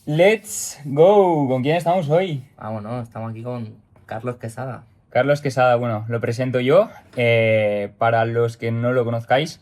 Let's go. ¿Con quién estamos hoy? Vámonos, estamos aquí con Carlos Quesada. Carlos Quesada, bueno, lo presento yo. Para los que no lo conozcáis,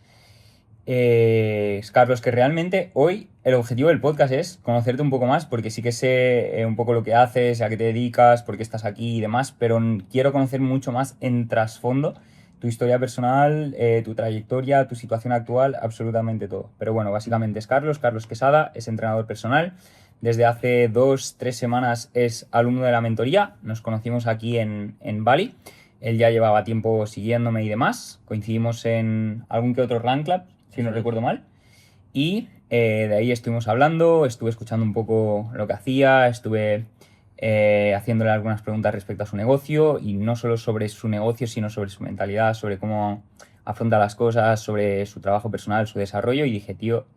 es Carlos, que realmente hoy el objetivo del podcast es conocerte un poco más, porque sí que sé un poco lo que haces, a qué te dedicas, por qué estás aquí y demás, pero quiero conocer mucho más en trasfondo tu historia personal, tu trayectoria, tu situación actual, absolutamente todo. Pero bueno, básicamente es Carlos Quesada, es entrenador personal. Desde hace 2, 3 semanas es alumno de la mentoría. Nos conocimos aquí en Bali. Él ya llevaba tiempo siguiéndome y demás. Coincidimos en algún que otro Run Club, si no Eso es. recuerdo mal. Y de ahí estuvimos hablando, estuve escuchando un poco lo que hacía, estuve haciéndole algunas preguntas respecto a su negocio, y no solo sobre su negocio, sino sobre su mentalidad, sobre cómo afronta las cosas, sobre su trabajo personal, su desarrollo. Y dije, tío,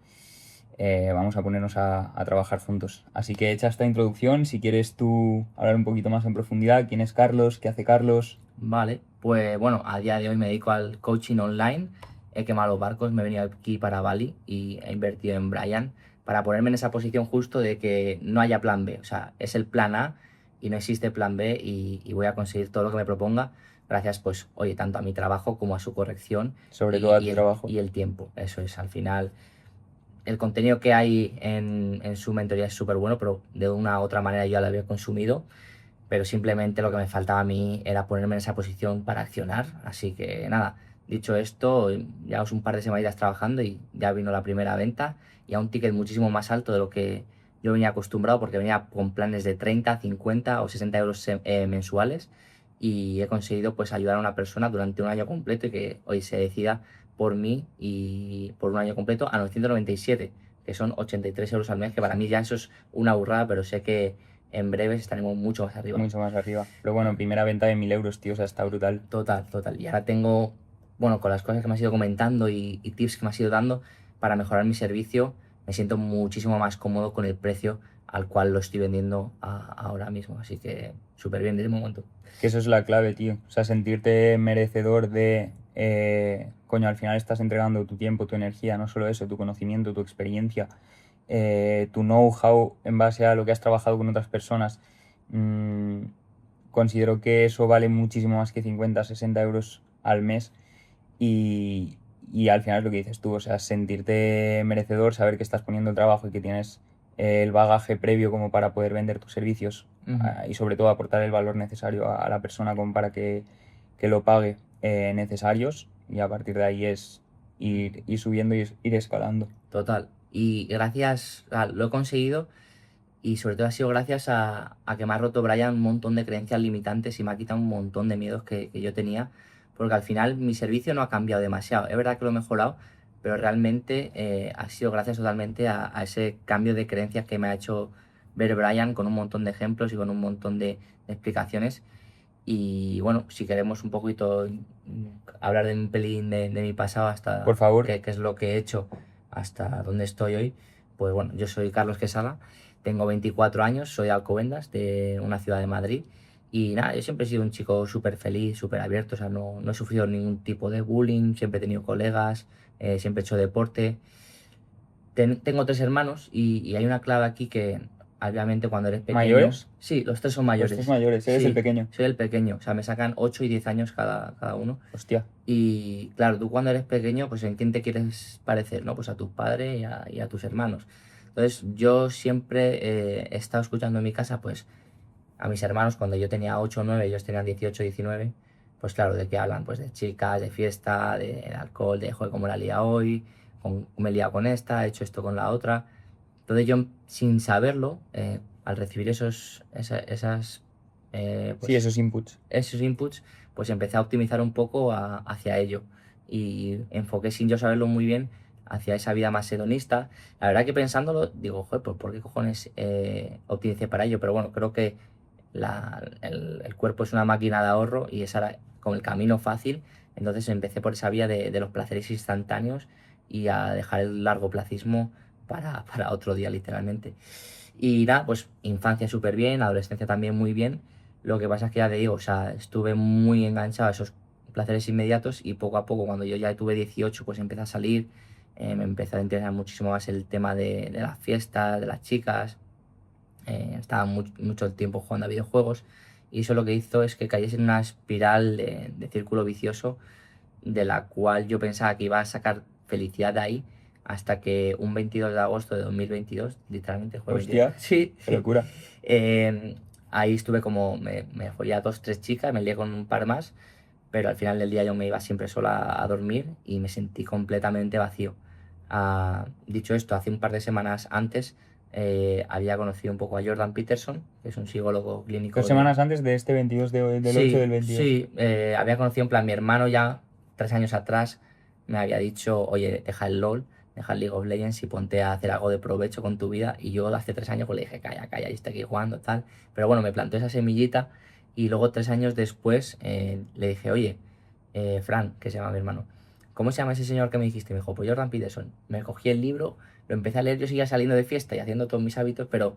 vamos a ponernos a trabajar juntos. Así que hecha esta introducción, si quieres tú hablar un poquito más en profundidad, quién es Carlos, qué hace Carlos. Vale, pues bueno, a día de hoy me dedico al coaching online. He quemado los barcos, me he venido aquí para Bali y he invertido en Brian para ponerme en esa posición justo de que no haya plan B. O sea, es el plan A y no existe plan B y voy a conseguir todo lo que me proponga gracias, pues, oye, tanto a mi trabajo como a su corrección Sobre y, todo a y tu el, trabajo. y el tiempo. Eso es, al final. El contenido que hay en su mentoría es súper bueno, pero de una u otra manera yo ya lo había consumido, pero simplemente lo que me faltaba a mí era ponerme en esa posición para accionar. Así que nada, dicho esto, llevamos un par de semanitas trabajando y ya vino la primera venta y a un ticket muchísimo más alto de lo que yo venía acostumbrado, porque venía con planes de 30, 50 o 60 euros mensuales, y he conseguido pues ayudar a una persona durante un año completo y que hoy se decida por mí y por un año completo a 997, que son 83 euros al mes, que para mí ya eso es una burrada, pero sé que en breves estaremos mucho más arriba. Mucho más arriba. Pero bueno, primera venta de 1.000 euros, tío, o sea, está brutal. Total, total. Y ahora tengo, bueno, con las cosas que me has ido comentando y tips que me has ido dando para mejorar mi servicio, me siento muchísimo más cómodo con el precio al cual lo estoy vendiendo ahora mismo. Así que súper bien desde el momento. Que eso es la clave, tío. O sea, sentirte merecedor de... coño, al final estás entregando tu tiempo, tu energía, no solo eso, tu conocimiento, tu experiencia, tu know-how en base a lo que has trabajado con otras personas. Mm, considero que eso vale muchísimo más que 50, 60 euros al mes. Y al final es lo que dices tú, o sea, sentirte merecedor, saber que estás poniendo el trabajo y que tienes el bagaje previo como para poder vender tus servicios, Ujú. y sobre todo aportar el valor necesario a la persona como para que lo pague, necesarios, y a partir de ahí es ir subiendo y ir escalando. Total. Y gracias, lo he conseguido, y sobre todo ha sido gracias a que me ha roto Brian un montón de creencias limitantes y me ha quitado un montón de miedos que yo tenía, porque al final mi servicio no ha cambiado demasiado. Es verdad que lo he mejorado, pero realmente ha sido gracias totalmente a ese cambio de creencias que me ha hecho ver Brian, con un montón de ejemplos y con un montón de explicaciones. Y bueno, si queremos un poquito hablar de un pelín de mi pasado, Por hasta favor. qué es lo que he hecho hasta donde estoy hoy, pues bueno, yo soy Carlos Quesada, tengo 24 años, soy de Alcobendas, de una ciudad de Madrid. Y nada, yo siempre he sido un chico súper feliz, súper abierto, o sea, no he sufrido ningún tipo de bullying, siempre he tenido colegas, siempre he hecho deporte. Tengo tres hermanos y hay una clave aquí que, obviamente, cuando eres pequeño. ¿Mayores? Sí, los tres son Los tres mayores. mayores, eres el Sí, pequeño. soy el pequeño. O sea, me sacan 8 y 10 años cada uno. Hostia. Y claro, tú cuando eres pequeño, pues ¿en quién te quieres parecer? ¿No? Pues a tus padres y a tus hermanos. Entonces, yo siempre he estado escuchando en mi casa, pues, a mis hermanos cuando yo tenía 8 o 9, ellos tenían 18 o 19. Pues claro, ¿de qué hablan? Pues de chicas, de fiesta, de alcohol, de joder, cómo la he liado hoy, me he liado con esta, he hecho esto con la otra. Entonces yo, sin saberlo, al recibir esas, Sí, pues, esos inputs. esos inputs, pues empecé a optimizar un poco hacia ello y enfoqué, sin yo saberlo muy bien, hacia esa vida más hedonista. La verdad que pensándolo, digo, joder, pues ¿por qué cojones optimicé para ello? Pero bueno, creo que el cuerpo es una máquina de ahorro y ese era como el camino fácil. Entonces empecé por esa vía de los placeres instantáneos y a dejar el largoplacismo para otro día, literalmente. Y nada, pues infancia súper bien, adolescencia también muy bien. Lo que pasa es que ya te digo, o sea, estuve muy enganchado a esos placeres inmediatos y poco a poco, cuando yo ya tuve 18, pues empecé a salir, me empezó a interesar muchísimo más el tema de las fiestas, de las chicas. estaba mucho tiempo jugando a videojuegos y eso lo que hizo es que cayese en una espiral de círculo vicioso de la cual yo pensaba que iba a sacar felicidad de ahí hasta que un 22 de agosto de 2022, literalmente fue Hostia, 22, sí, qué locura. ahí estuve como, me follé a 2, 3 chicas, me lié con un par más, pero al final del día yo me iba siempre sola a dormir y me sentí completamente vacío. Dicho esto, hace un par de semanas antes había conocido un poco a Jordan Peterson, que es un psicólogo clínico 2 semanas antes de este 22 del 8 Sí, del 22. sí, había conocido en plan mi hermano ya 3 años atrás me había dicho, oye, deja el LOL, deja el League of Legends y ponte a hacer algo de provecho con tu vida. Y yo hace 3 años pues le dije, calla, calla, y estoy aquí jugando, tal. Pero bueno, me plantó esa semillita y luego 3 años después le dije, oye, Fran, que se llama mi hermano, ¿cómo se llama ese señor que me dijiste? Me dijo, pues Jordan Peterson. Me cogí el libro, lo empecé a leer, yo seguía saliendo de fiesta y haciendo todos mis hábitos, pero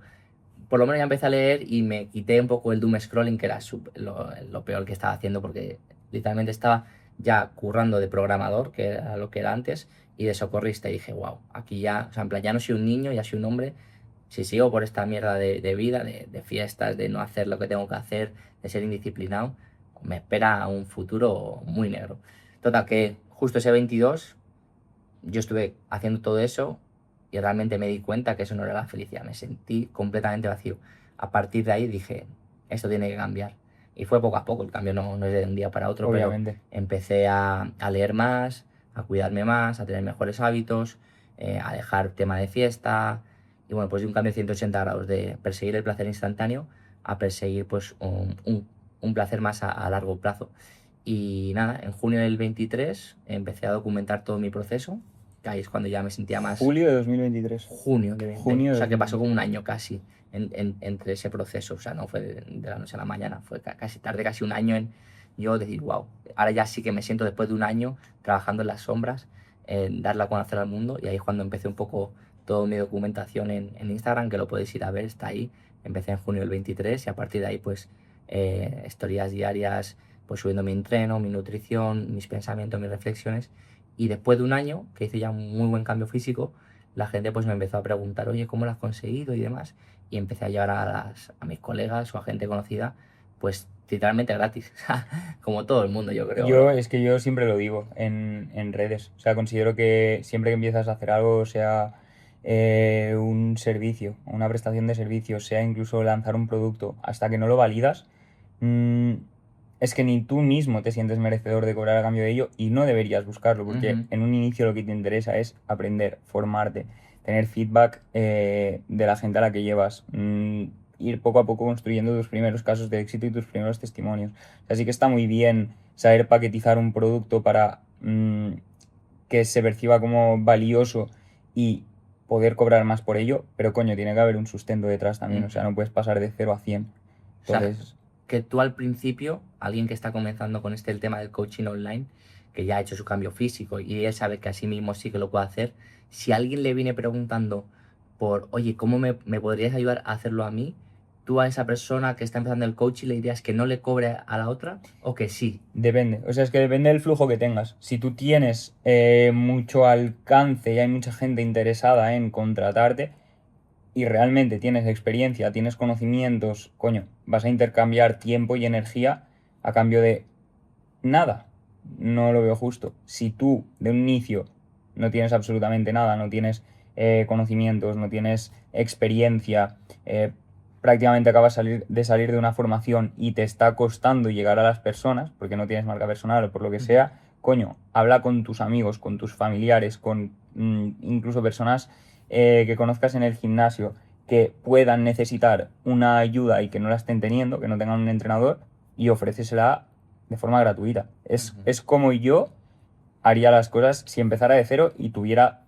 por lo menos ya empecé a leer y me quité un poco el doom scrolling, que era lo peor que estaba haciendo, porque literalmente estaba ya currando de programador, que era lo que era antes, y de socorrista. Y dije, wow, aquí ya, o sea, en plan, ya no soy un niño, ya soy un hombre. Si sigo por esta mierda de vida, de fiestas, de no hacer lo que tengo que hacer, de ser indisciplinado, me espera un futuro muy negro. Total, que justo ese 22 yo estuve haciendo todo eso y realmente me di cuenta que eso no era la felicidad, me sentí completamente vacío. A partir de ahí dije, esto tiene que cambiar. Y fue poco a poco, el cambio no es de un día para otro, pero Obviamente. empecé a leer más, a cuidarme más, a tener mejores hábitos, a dejar tema de fiesta. Y bueno, pues de un cambio de 180 grados de perseguir el placer instantáneo a perseguir pues un placer más a largo plazo. Y nada, en junio del 23 empecé a documentar todo mi proceso, que ahí es cuando ya me sentía más Julio de 2023. junio de 20, Junio o de sea que pasó 2023. como un año casi entre ese proceso, o sea, no fue de la noche a la mañana, fue casi tarde, casi un año en yo decir, wow, ahora ya sí que me siento después de un año trabajando en las sombras, en darla a conocer al mundo, y ahí es cuando empecé un poco toda mi documentación en Instagram, que lo podéis ir a ver, está ahí, empecé en junio del 23 y a partir de ahí pues historias diarias, pues subiendo mi entreno, mi nutrición, mis pensamientos, mis reflexiones, y después de un año que hice ya un muy buen cambio físico, la gente pues me empezó a preguntar, oye, ¿cómo lo has conseguido? Y demás. Y empecé a llevar a mis colegas o a gente conocida, pues literalmente gratis. Como todo el mundo, yo creo, ¿no? Es que yo siempre lo digo en redes. O sea, considero que siempre que empiezas a hacer algo, sea un servicio, una prestación de servicio, sea incluso lanzar un producto, hasta que no lo validas, mm, es que ni tú mismo te sientes merecedor de cobrar a cambio de ello y no deberías buscarlo, porque Ujú. en un inicio lo que te interesa es aprender, formarte, tener feedback de la gente a la que llevas, ir poco a poco construyendo tus primeros casos de éxito y tus primeros testimonios. Así que está muy bien saber paquetizar un producto para que se perciba como valioso y poder cobrar más por ello, pero coño, tiene que haber un sustento detrás también, o sea, Ujú. no puedes pasar de 0 a 100. O sea, Entonces, que tú al principio, alguien que está comenzando con el tema del coaching online, que ya ha hecho su cambio físico y él sabe que así mismo sí que lo puede hacer, si alguien le viene preguntando por, oye, ¿cómo me podrías ayudar a hacerlo a mí? Tú a esa persona que está empezando el coaching le dirías que no le cobre a la otra o que sí. depende, o sea, es que depende del flujo que tengas. Si tú tienes mucho alcance y hay mucha gente interesada en contratarte y realmente tienes experiencia, tienes conocimientos, coño, vas a intercambiar tiempo y energía a cambio de nada. No lo veo justo. Si tú de un inicio no tienes absolutamente nada, no tienes conocimientos, no tienes experiencia, prácticamente acabas de salir de una formación y te está costando llegar a las personas, porque no tienes marca personal o por lo que Ujú. sea, coño, habla con tus amigos, con tus familiares, con incluso personas que conozcas en el gimnasio que puedan necesitar una ayuda y que no la estén teniendo, que no tengan un entrenador, y ofrécesela de forma gratuita. Ujú. Es como yo haría las cosas si empezara de cero y tuviera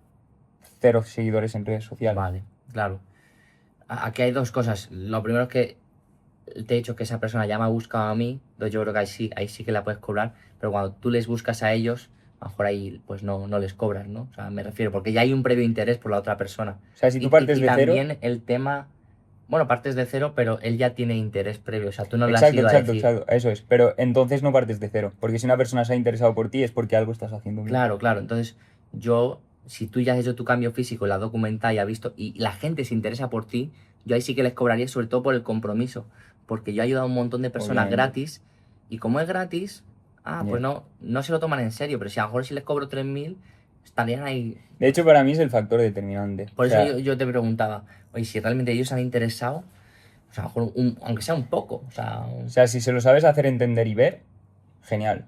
0 seguidores en redes sociales. Vale, claro. Aquí hay dos cosas. Lo primero es que te he dicho que esa persona ya me ha buscado a mí, entonces yo creo que ahí sí que la puedes cobrar, pero cuando tú les buscas a ellos, a lo mejor ahí pues no les cobras, ¿no? O sea, me refiero, porque ya hay un previo interés por la otra persona. O sea, si tú Y, y, partes y de cero, también el tema, bueno, partes de cero, pero él ya tiene interés previo, o sea, tú no le has exacto, ido a exacto, decir, exacto, eso es. Pero entonces no partes de cero, porque si una persona se ha interesado por ti es porque algo estás haciendo bien. claro, claro, entonces yo, si tú ya has hecho tu cambio físico, la has documentado y has visto, y la gente se interesa por ti, yo ahí sí que les cobraría, sobre todo por el compromiso, porque yo he ayudado a un montón de personas Obviamente. gratis, y como es gratis, pues Yeah. no se lo toman en serio, pero si a lo mejor si les cobro 3.000, estarían ahí. De hecho, para mí es el factor determinante. Por O eso sea, yo te preguntaba, oye, si realmente ellos se han interesado, o sea, a lo mejor aunque sea un poco, o sea, si se lo sabes hacer entender y ver, genial.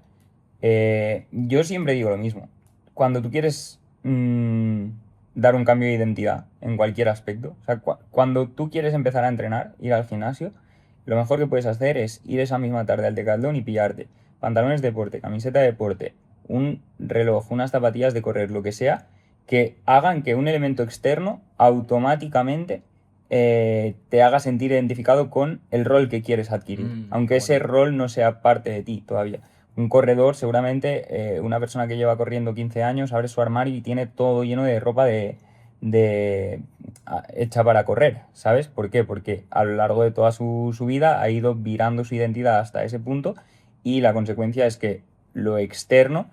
Yo siempre digo lo mismo. Cuando tú quieres dar un cambio de identidad en cualquier aspecto, o sea, cuando tú quieres empezar a entrenar, ir al gimnasio, lo mejor que puedes hacer es ir esa misma tarde al Decathlon y pillarte pantalones de deporte, camiseta de deporte, un reloj, unas zapatillas de correr, lo que sea, que hagan que un elemento externo automáticamente te haga sentir identificado con el rol que quieres adquirir, aunque ese bonito. rol no sea parte de ti todavía. Un corredor, seguramente, una persona que lleva corriendo 15 años, abre su armario y tiene todo lleno de ropa hecha para correr, ¿sabes? ¿Por qué? Porque a lo largo de toda su vida ha ido virando su identidad hasta ese punto y la consecuencia es que lo externo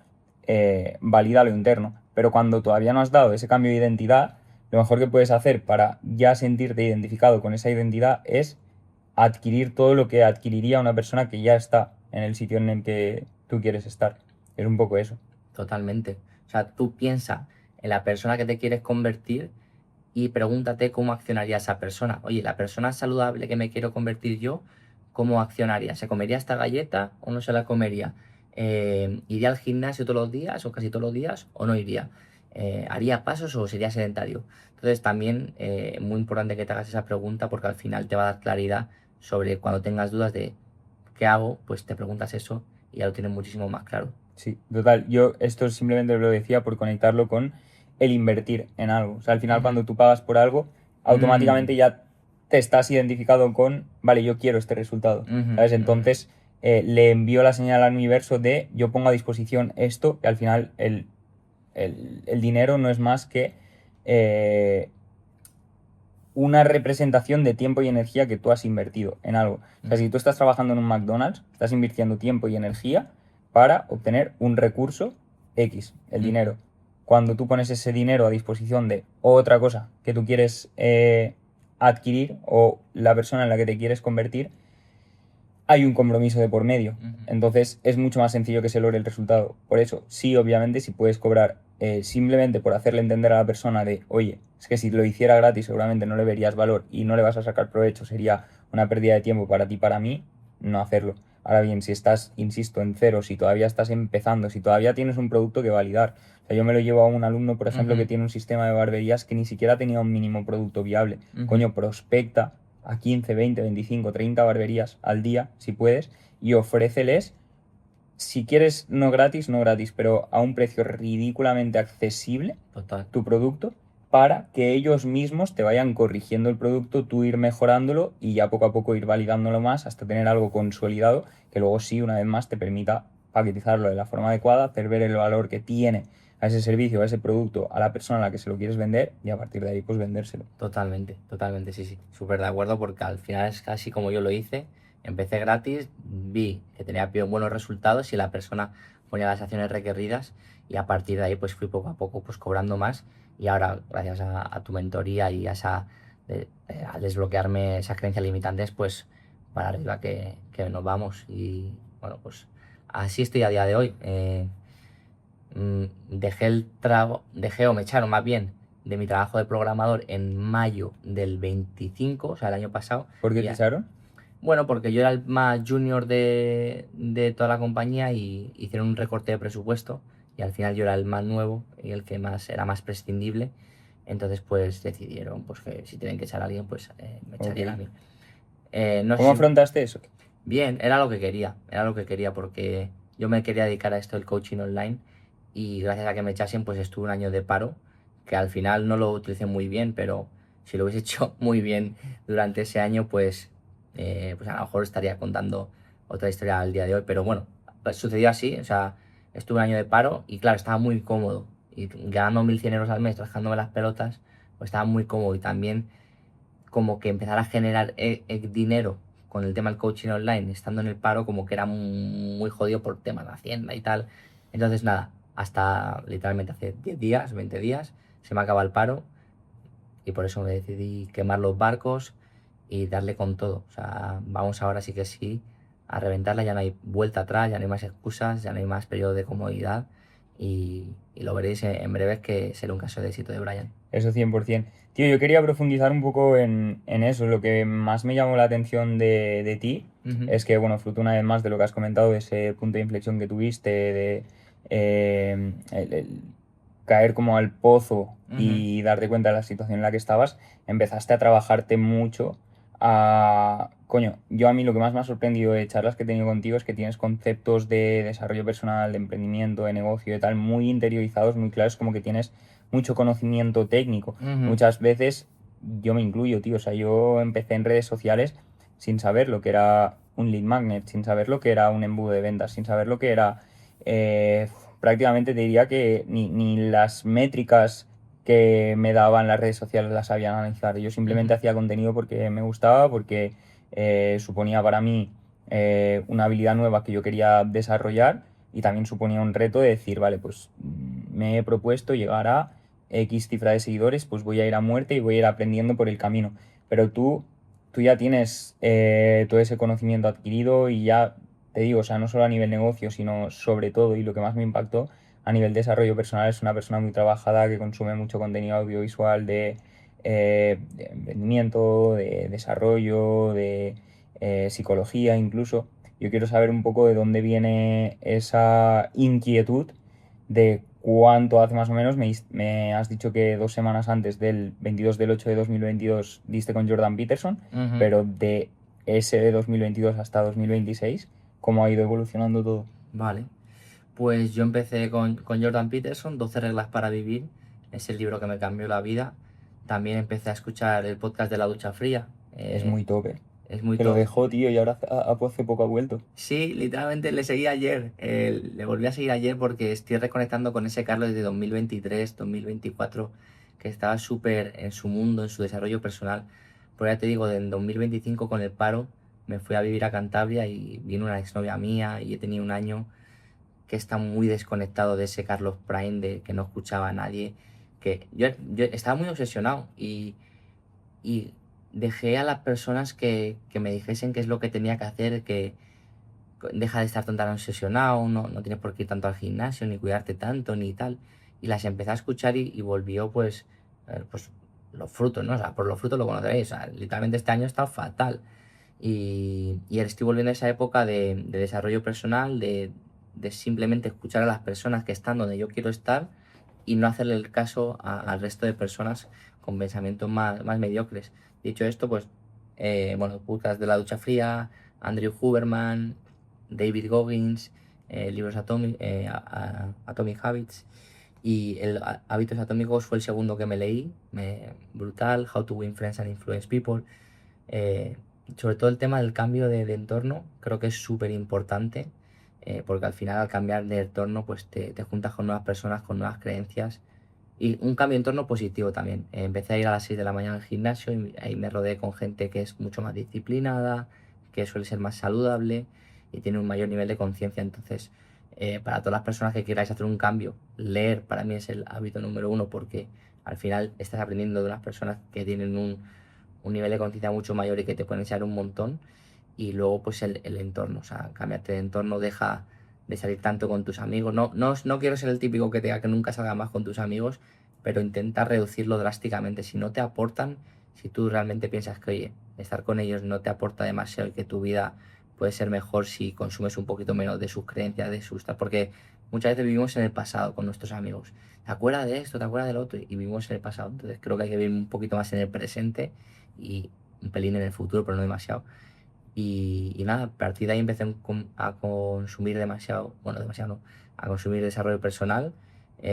valida lo interno. Pero cuando todavía no has dado ese cambio de identidad, lo mejor que puedes hacer para ya sentirte identificado con esa identidad es adquirir todo lo que adquiriría una persona que ya está en el sitio en el que tú quieres estar. Es un poco eso. Totalmente. O sea, tú piensa en la persona que te quieres convertir y pregúntate cómo accionaría esa persona. Oye, la persona saludable que me quiero convertir yo, ¿cómo accionaría? ¿Se comería esta galleta o no se la comería? ¿Iría al gimnasio todos los días o casi todos los días o no iría? ¿Haría pasos o sería sedentario? Entonces también muy importante que te hagas esa pregunta porque al final te va a dar claridad sobre cuando tengas dudas de qué hago, pues te preguntas eso y ya lo tienes muchísimo más claro. Sí, total. Yo esto simplemente lo decía por conectarlo con el invertir en algo. O sea, al final Ujú. cuando tú pagas por algo, automáticamente ya te estás identificado con, vale, yo quiero este resultado. Ujú, ¿Sabes? ujú. Entonces le envío la señal al universo de yo pongo a disposición esto, que al final el dinero no es más que una representación de tiempo y energía que tú has invertido en algo. O sea, si tú estás trabajando en un McDonald's, estás invirtiendo tiempo y energía para obtener un recurso X, el dinero. Cuando tú pones ese dinero a disposición de otra cosa que tú quieres adquirir o la persona en la que te quieres convertir, hay un compromiso de por medio. Entonces es mucho más sencillo que se logre el resultado. Por eso, sí, obviamente, si puedes cobrar simplemente por hacerle entender a la persona de, oye, es que si lo hiciera gratis seguramente no le verías valor y no le vas a sacar provecho, sería una pérdida de tiempo para ti, para mí, no hacerlo. Ahora bien, si estás, insisto, en cero, si todavía estás empezando, si todavía tienes un producto que validar. O sea, yo me lo llevo a un alumno, por ejemplo, que tiene un sistema de barberías que ni siquiera tenía un mínimo producto viable. Coño, prospecta a 15, 20, 25, 30 barberías al día, si puedes, y ofréceles, si quieres, no gratis, no gratis, pero a un precio ridículamente accesible, Total. tu producto, para que ellos mismos te vayan corrigiendo el producto, tú ir mejorándolo y ya poco a poco ir validándolo más hasta tener algo consolidado que luego sí, una vez más, te permita paquetizarlo de la forma adecuada, hacer ver el valor que tiene a ese servicio, a ese producto, a la persona a la que se lo quieres vender y a partir de ahí pues vendérselo. Totalmente, sí, sí. Súper de acuerdo porque al final es casi como yo lo hice. Empecé gratis, vi que tenía buenos resultados y la persona ponía las acciones requeridas y a partir de ahí pues fui poco a poco pues cobrando más y ahora gracias a tu mentoría y a desbloquearme esas creencias limitantes pues para arriba que nos vamos y bueno pues así estoy a día de hoy. Dejé o me echaron más bien de mi trabajo de programador en mayo del 25, o sea, el año pasado. ¿Por qué Y te echaron? bueno, porque yo era el más junior de toda la compañía y hicieron un recorte de presupuesto y al final yo era el más nuevo y el que más era más prescindible. Entonces, pues decidieron pues, que si tienen que echar a alguien, pues me echarían a Ok. mí. No sé ¿Cómo si afrontaste eso? bien, era lo que quería porque yo me quería dedicar a esto del coaching online y gracias a que me echasen pues estuve un año de paro que al final no lo utilicé muy bien, pero si lo hubiese hecho muy bien durante ese año pues a lo mejor estaría contando otra historia al día de hoy, pero bueno, pues sucedió así, o sea, estuve un año de paro y claro, estaba muy cómodo y ganando 1.100 euros al mes, trabajándome las pelotas, pues estaba muy cómodo y también como que empezar a generar dinero con el tema del coaching online, estando en el paro, como que era muy jodido por temas de Hacienda y tal. Entonces, nada, hasta literalmente hace 10 días, 20 días, se me acaba el paro y por eso me decidí quemar los barcos y darle con todo. O sea, vamos ahora sí que sí a reventarla, ya no hay vuelta atrás, ya no hay más excusas, ya no hay más periodo de comodidad y lo veréis en breve que será un caso de éxito de Brian. Eso 100%. Tío, yo quería profundizar un poco en eso. Lo que más me llamó la atención de ti Ujú, es que, bueno, fruto una vez más de lo que has comentado, de ese punto de inflexión que tuviste, de el caer como al pozo ujú, y darte cuenta de la situación en la que estabas, empezaste a trabajarte mucho a... Coño, yo a mí lo que más me ha sorprendido de charlas que he tenido contigo es que tienes conceptos de desarrollo personal, de emprendimiento, de negocio, de tal, muy interiorizados, muy claros, como que tienes mucho conocimiento técnico. ujú, Muchas veces yo me incluyo, tío. O sea, yo empecé en redes sociales sin saber lo que era un lead magnet, sin saber lo que era un embudo de ventas, sin saber lo que era... prácticamente te diría que ni las métricas que me daban las redes sociales las sabía analizar. Yo simplemente ujú. hacía contenido porque me gustaba, porque suponía para mí una habilidad nueva que yo quería desarrollar y también suponía un reto de decir, vale, pues me he propuesto llegar a X cifra de seguidores, pues voy a ir a muerte y voy a ir aprendiendo por el camino. Pero tú ya tienes todo ese conocimiento adquirido y ya te digo, o sea, no solo a nivel negocio, sino sobre todo, y lo que más me impactó, a nivel desarrollo personal, es una persona muy trabajada que consume mucho contenido audiovisual de emprendimiento, de desarrollo, de psicología incluso. Yo quiero saber un poco de dónde viene esa inquietud de cuánto hace más o menos. Me has dicho que 2 semanas antes del 22 del 8 de 2022 diste con Jordan Peterson, Ujú. pero de ese de 2022 hasta 2026, ¿cómo ha ido evolucionando todo? Vale. Pues yo empecé con Jordan Peterson, 12 reglas para vivir. Es el libro que me cambió la vida. También empecé a escuchar el podcast de la ducha fría. Es muy tope. Es muy Que lo top. dejó, tío, y ahora hace poco ha vuelto. Sí, literalmente le seguí ayer. Le volví a seguir ayer porque estoy reconectando con ese Carlos de 2023, 2024, que estaba súper en su mundo, en su desarrollo personal. Pero ya te digo, en 2025 con el paro me fui a vivir a Cantabria y vino una exnovia mía y he tenido un año que está muy desconectado de ese Carlos Prime, de que no escuchaba a nadie, que yo estaba muy obsesionado y dejé a las personas que me dijesen qué es lo que tenía que hacer, que deja de estar tan obsesionado, no tienes por qué ir tanto al gimnasio, ni cuidarte tanto, ni tal. Y las empecé a escuchar y volvió pues los frutos, ¿no? O sea, por los frutos lo conoceréis. O sea, literalmente este año está fatal. Y ahora estoy volviendo a esa época de desarrollo personal, de simplemente escuchar a las personas que están donde yo quiero estar y no hacerle el caso al resto de personas con pensamientos más mediocres. Dicho esto, pues, bueno, podcast de la ducha fría, Andrew Huberman, David Goggins, libros Atomic Habits y Hábitos Atómicos fue el segundo que me leí, brutal, How to Win Friends and Influence People. Eh, Sobre todo el tema del cambio de entorno, creo que es súper importante, porque al final al cambiar de entorno pues te juntas con nuevas personas, con nuevas creencias y un cambio de entorno positivo también. Empecé a ir a las 6 de la mañana al gimnasio y ahí me rodeé con gente que es mucho más disciplinada, que suele ser más saludable y tiene un mayor nivel de conciencia. Entonces, para todas las personas que queráis hacer un cambio, leer para mí es el hábito número uno porque al final estás aprendiendo de unas personas que tienen un nivel de conciencia mucho mayor y que te pueden enseñar un montón. Y luego pues el entorno, o sea, cámbiate de entorno, deja de salir tanto con tus amigos. No quiero ser el típico que te diga que nunca salga más con tus amigos, pero intenta reducirlo drásticamente. Si no te aportan, si tú realmente piensas que, oye, estar con ellos no te aporta demasiado y que tu vida puede ser mejor si consumes un poquito menos de sus creencias, de sus... Porque muchas veces vivimos en el pasado con nuestros amigos. ¿Te acuerdas de esto? ¿Te acuerdas del otro? Y vivimos en el pasado. Entonces creo que hay que vivir un poquito más en el presente y un pelín en el futuro, pero no demasiado. Y nada, a partir de ahí empecé a consumir demasiado, bueno, demasiado no, a consumir desarrollo personal.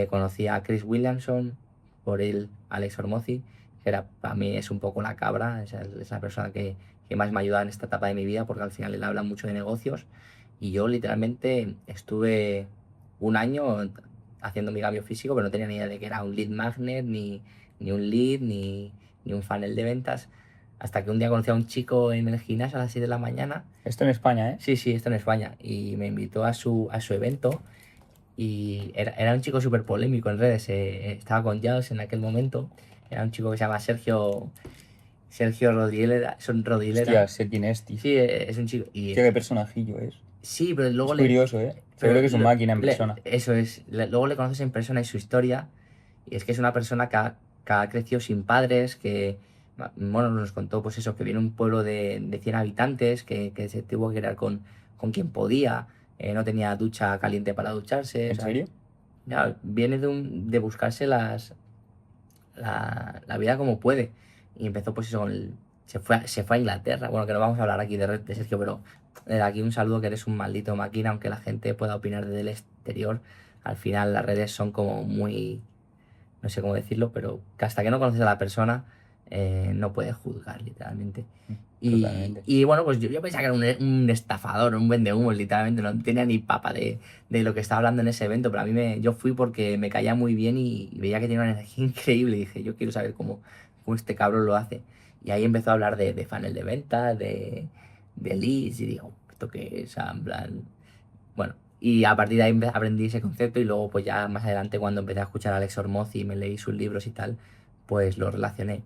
Conocí a Chris Williamson, por él Alex Hormozzi, que era, para mí es un poco la cabra, es la persona que más me ha ayudado en esta etapa de mi vida, porque al final él habla mucho de negocios. Y yo literalmente estuve un año haciendo mi cambio físico, pero no tenía ni idea de que era un lead magnet, ni un lead, ni un funnel de ventas. Hasta que un día conocí a un chico en el gimnasio a las 6 de la mañana. Esto en España, ¿eh? Sí, sí, esto en España. Y me invitó a su evento. Y era un chico súper polémico en redes. Estaba con Jaws en aquel momento. Era un chico que se llama Sergio. Sergio Rodríguez, Hostia, sé quién es, tío. Sí, es un chico. Y Hostia, qué personajillo es. sí, pero Es luego curioso, ¿eh? Seguro que es un máquina en persona. eso es. Luego le conoces en persona y su historia. Y es que es una persona que ha crecido sin padres, que, bueno, nos contó, pues eso, que viene de un pueblo de 100 habitantes, que se tuvo que quedar con quien podía, no tenía ducha caliente para ducharse, o ¿En sea, serio? ya, viene de buscarse la vida como puede. Y empezó pues eso se fue a Inglaterra. Bueno, que no vamos a hablar aquí de Sergio, pero desde aquí un saludo, que eres un maldito máquina, aunque la gente pueda opinar desde el exterior. Al final las redes son como muy, no sé cómo decirlo, pero que hasta que no conoces a la persona no puedes juzgar, literalmente. Totalmente. Y bueno, pues yo pensaba que era un estafador, un vendehumos, literalmente. No tenía ni papa de lo que estaba hablando en ese evento, pero a mí yo fui porque me caía muy bien y veía que tenía una energía increíble. Y dije, yo quiero saber cómo este cabrón lo hace. Y ahí empezó a hablar de funnel de venta, de leads, y digo, ¿esto qué es? En plan, bueno, y a partir de ahí aprendí ese concepto y luego pues ya más adelante cuando empecé a escuchar a Alex Hormoz y me leí sus libros y tal, pues lo relacioné.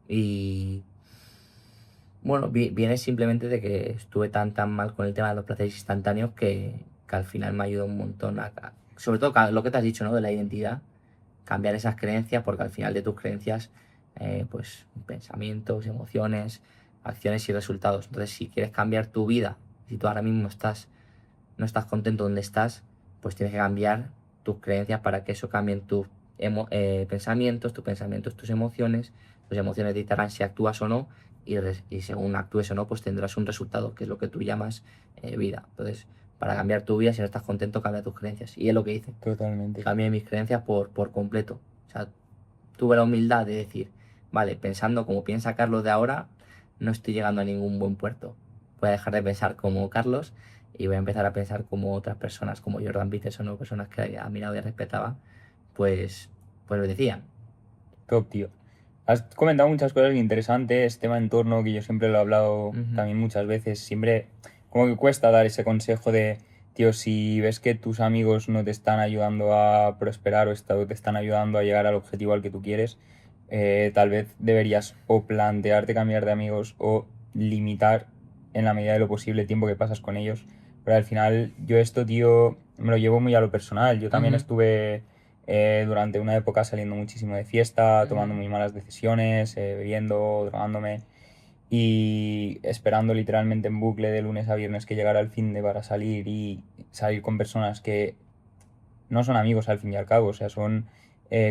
Y bueno, viene simplemente de que estuve tan mal con el tema de los placeres instantáneos que al final me ayudó un montón sobre todo lo que te has dicho, ¿no? De la identidad, cambiar esas creencias, porque al final de tus creencias, pues pensamientos, emociones, acciones y resultados. Entonces, si quieres cambiar tu vida, si tú ahora mismo no estás contento donde estás, pues tienes que cambiar tus creencias para que eso cambien tus pensamientos, tus emociones. Tus emociones dictarán si actúas o no, y según actúes o no, pues tendrás un resultado, que es lo que tú llamas vida. Entonces, para cambiar tu vida, si no estás contento, cambia tus creencias. Y es lo que hice. Totalmente. Cambié mis creencias por completo. O sea, tuve la humildad de decir, vale, pensando como piensa Carlos de ahora, no estoy llegando a ningún buen puerto. Voy a dejar de pensar como Carlos y voy a empezar a pensar como otras personas, como Jordan Peterson o personas que admiraba y respetaba, pues, pues lo decían. Top, tío. Has comentado muchas cosas interesantes, tema entorno, que yo siempre lo he hablado Ujú, también muchas veces. Siempre como que cuesta dar ese consejo de, tío, si ves que tus amigos no te están ayudando a prosperar o te están ayudando a llegar al objetivo al que tú quieres, tal vez deberías o plantearte cambiar de amigos o limitar en la medida de lo posible el tiempo que pasas con ellos. Pero al final yo esto, tío, me lo llevo muy a lo personal. Yo también ujú, estuve durante una época saliendo muchísimo de fiesta, tomando ujú, muy malas decisiones, bebiendo, drogándome y esperando literalmente en bucle de lunes a viernes que llegara el fin de para salir y salir con personas que no son amigos al fin y al cabo, o sea, son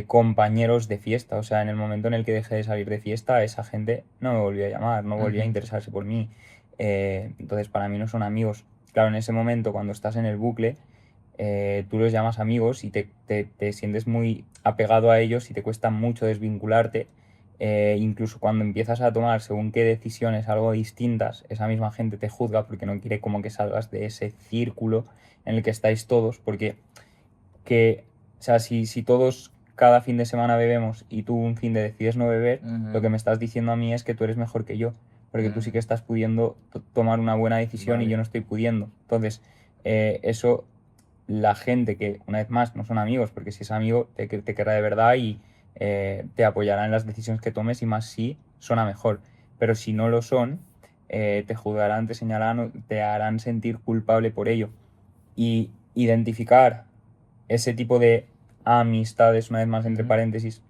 compañeros de fiesta. O sea, en el momento en el que dejé de salir de fiesta, esa gente no me volvió a llamar, no volvió a ujú, interesarse por mí. Entonces, para mí no son amigos. Claro, en ese momento, cuando estás en el bucle, tú los llamas amigos y te sientes muy apegado a ellos y te cuesta mucho desvincularte. Incluso cuando empiezas a tomar según qué decisiones algo distintas, esa misma gente te juzga porque no quiere como que salgas de ese círculo en el que estáis todos, porque o sea, si todos cada fin de semana bebemos y tú un fin de decides no beber, lo ujú, que me estás diciendo a mí es que tú eres mejor que yo, porque tú sí que ujú. estás pudiendo tomar una buena decisión y yo Vale. no estoy pudiendo. Entonces, eso, la gente que, una vez más, no son amigos, porque si es amigo, te querrá de verdad y te apoyará en las decisiones que tomes y más si son a mejor. Pero si no lo son, te juzgarán, te señalarán, te harán sentir culpable por ello. Y identificar ese tipo de amistades, una vez más entre Ujú, paréntesis,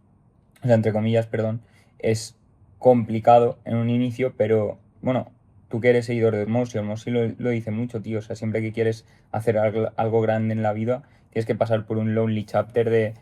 o sea, entre comillas, perdón, es complicado en un inicio, pero bueno, tú que eres seguidor de Hermosi lo dice mucho, tío, o sea, siempre que quieres hacer algo grande en la vida, tienes que pasar por un lonely chapter de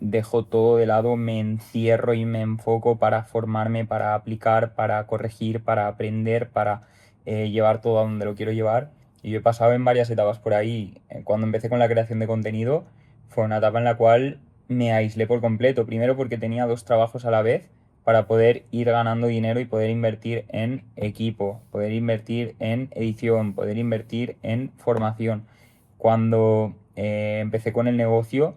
dejo todo de lado, me encierro y me enfoco para formarme, para aplicar, para corregir, para aprender, para llevar todo a donde lo quiero llevar. Y yo he pasado en varias etapas por ahí. Cuando empecé con la creación de contenido, fue una etapa en la cual me aislé por completo. Primero porque tenía dos trabajos a la vez para poder ir ganando dinero y poder invertir en equipo, poder invertir en edición, poder invertir en formación. Cuando empecé con el negocio,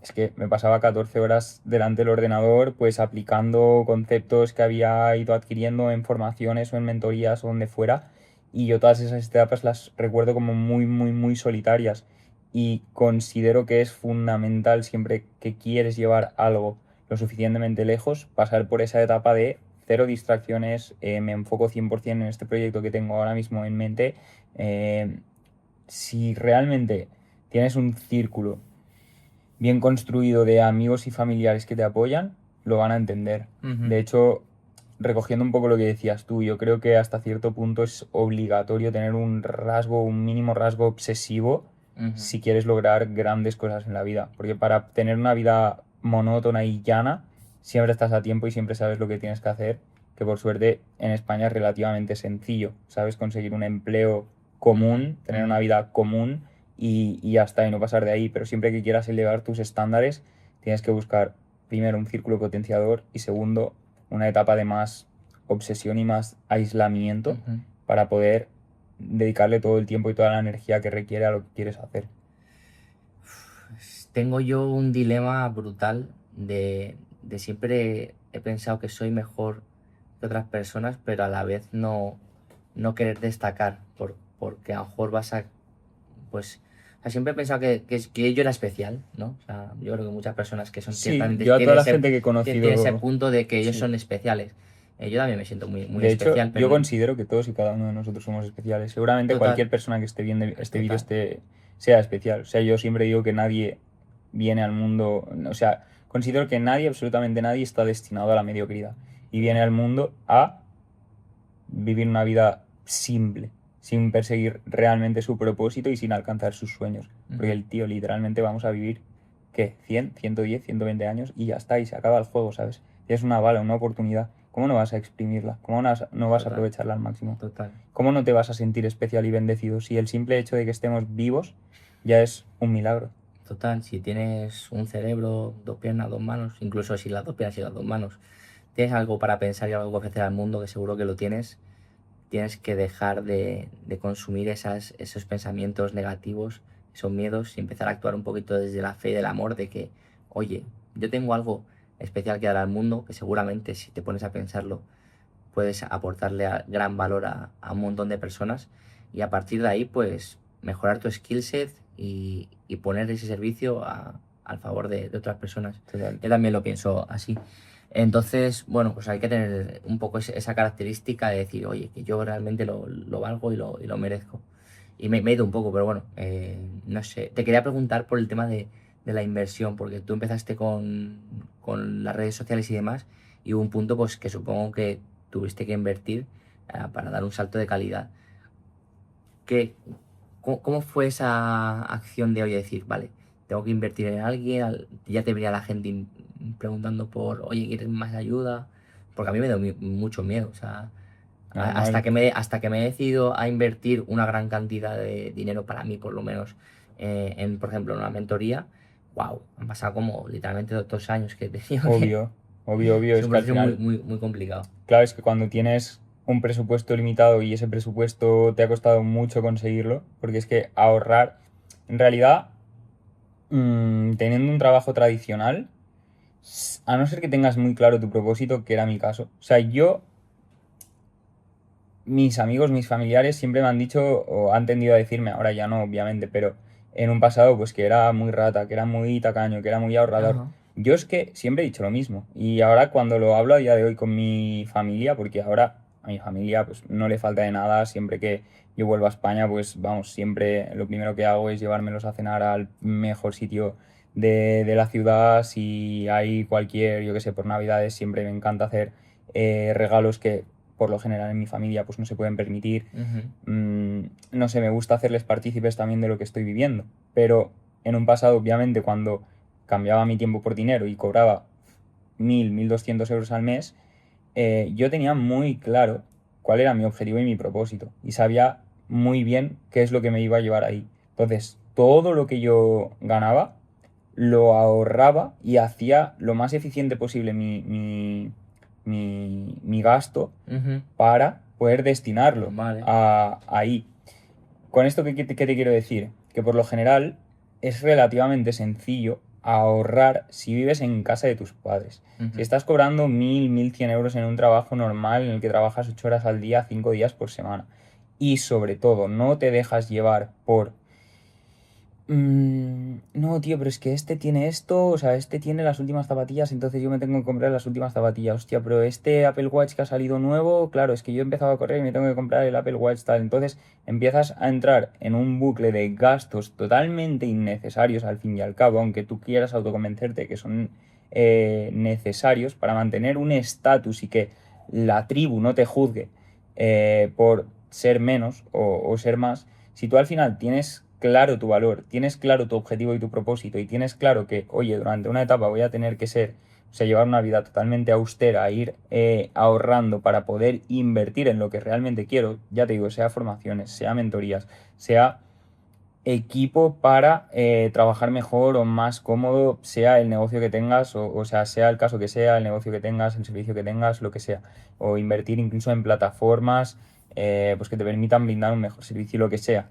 es que me pasaba 14 horas delante del ordenador, pues aplicando conceptos que había ido adquiriendo en formaciones o en mentorías o donde fuera. Y yo todas esas etapas las recuerdo como muy, muy, muy solitarias. Y considero que es fundamental siempre que quieres llevar algo lo suficientemente lejos, pasar por esa etapa de cero distracciones, me enfoco 100% en este proyecto que tengo ahora mismo en mente. Si realmente tienes un círculo bien construido de amigos y familiares que te apoyan, lo van a entender. De hecho, recogiendo un poco lo que decías tú, yo creo que hasta cierto punto es obligatorio tener un mínimo rasgo obsesivo si quieres lograr grandes cosas en la vida. Porque para tener una vida monótona y llana, siempre estás a tiempo y siempre sabes lo que tienes que hacer, que por suerte en España es relativamente sencillo. Sabes conseguir un empleo común, tener una vida común y ya está, y no pasar de ahí. Pero siempre que quieras elevar tus estándares, tienes que buscar primero un círculo potenciador y segundo una etapa de más obsesión y más aislamiento para poder dedicarle todo el tiempo y toda la energía que requiere a lo que quieres hacer. Tengo yo un dilema brutal de siempre he pensado que soy mejor que otras personas, pero a la vez no querer destacar, porque a lo mejor vas a, pues, o sea, siempre he pensado que yo era especial, ¿no? O sea, yo creo que muchas personas que son Sí, ciertamente yo a toda la ese, gente que he conocido... tiene ese punto de que ellos Sí. son especiales. Yo también me siento muy De hecho, especial, pero yo considero que todos y cada uno de nosotros somos especiales. Seguramente Total. cualquier persona que esté viendo este vídeo Total. sea especial. O sea, yo siempre digo que nadie viene al mundo... O sea, considero que nadie, absolutamente nadie, está destinado a la mediocridad. Y viene al mundo a vivir una vida simple, sin perseguir realmente su propósito y sin alcanzar sus sueños. Porque el tío, literalmente vamos a vivir, ¿qué? 100, 110, 120 años y ya está, y se acaba el juego, ¿sabes? Es una bala, una oportunidad. ¿Cómo no vas a exprimirla? ¿Cómo no vas a aprovecharla al máximo? Total. ¿Cómo no te vas a sentir especial y bendecido si el simple hecho de que estemos vivos ya es un milagro? Total, si tienes un cerebro, 2 piernas, 2 manos, incluso si las 2 piernas y las 2 manos, tienes algo para pensar y algo que ofrecer al mundo, que seguro que lo tienes que dejar de consumir esos pensamientos negativos, esos miedos, y empezar a actuar un poquito desde la fe y del amor de que, oye, yo tengo algo especial que dar al mundo, que seguramente si te pones a pensarlo, puedes aportarle gran valor a un montón de personas, y a partir de ahí, pues, mejorar tu skill set y poner ese servicio al favor de otras personas. Total. Yo también lo pienso así. Entonces, bueno, pues hay que tener un poco esa característica de decir, oye, que yo realmente lo valgo y lo merezco. Y me he ido un poco, pero bueno, no sé. Te quería preguntar por el tema de la inversión, porque tú empezaste con las redes sociales y demás, y hubo un punto pues que supongo que tuviste que invertir para dar un salto de calidad. ¿Cómo fue esa acción de hoy decir, vale, tengo que invertir en alguien? Ya te venía la gente preguntando por, oye, ¿quieres más ayuda? Porque a mí me da mucho miedo, o sea, hasta que me he decidido a invertir una gran cantidad de dinero para mí, por lo menos, por ejemplo, en una mentoría, wow, han pasado como literalmente 2 años que he tenido Obvio. Es Es un que al proceso final... muy complicado. Claro, es que cuando tienes un presupuesto limitado y ese presupuesto te ha costado mucho conseguirlo, porque es que ahorrar, en realidad, teniendo un trabajo tradicional, a no ser que tengas muy claro tu propósito, que era mi caso. O sea, mis amigos, mis familiares siempre me han dicho, o han tendido a decirme, ahora ya no, obviamente, pero en un pasado, pues que era muy rata, que era muy tacaño, que era muy ahorrador. Ajá. Yo es que siempre he dicho lo mismo. Y ahora cuando lo hablo a día de hoy con mi familia, porque ahora a mi familia pues no le falta de nada, siempre que yo vuelvo a España, pues vamos, siempre lo primero que hago es llevármelos a cenar al mejor sitio de la ciudad. Si hay cualquier, yo qué sé, por Navidades siempre me encanta hacer regalos que por lo general en mi familia pues no se pueden permitir. No sé, me gusta hacerles partícipes también de lo que estoy viviendo. Pero en un pasado, obviamente, cuando cambiaba mi tiempo por dinero y cobraba 1.200 euros al mes, yo tenía muy claro cuál era mi objetivo y mi propósito. Y sabía muy bien qué es lo que me iba a llevar ahí. Entonces, todo lo que yo ganaba lo ahorraba y hacía lo más eficiente posible mi gasto para poder destinarlo Vale. ahí. Con esto, ¿qué te quiero decir? Que por lo general es relativamente sencillo ahorrar si vives en casa de tus padres. Si estás cobrando 1.100 euros en un trabajo normal en el que trabajas 8 horas al día, 5 días por semana, y sobre todo no te dejas llevar por No, tío, pero es que este tiene esto, o sea, este tiene las últimas zapatillas, entonces yo me tengo que comprar las últimas zapatillas. Hostia, pero este Apple Watch que ha salido nuevo, claro, es que yo he empezado a correr y me tengo que comprar el Apple Watch tal. Entonces empiezas a entrar en un bucle de gastos totalmente innecesarios al fin y al cabo, aunque tú quieras autoconvencerte que son necesarios para mantener un estatus y que la tribu no te juzgue por ser menos o ser más. Si tú al final tienes claro tu valor, tienes claro tu objetivo y tu propósito y tienes claro que, oye, durante una etapa voy a tener que ser, o sea, llevar una vida totalmente austera, ir ahorrando para poder invertir en lo que realmente quiero, ya te digo, sea formaciones, sea mentorías, sea equipo para trabajar mejor o más cómodo, sea el negocio que tengas, o sea, sea el caso que sea, el negocio que tengas, el servicio que tengas, lo que sea, o invertir incluso en plataformas pues que te permitan brindar un mejor servicio, lo que sea.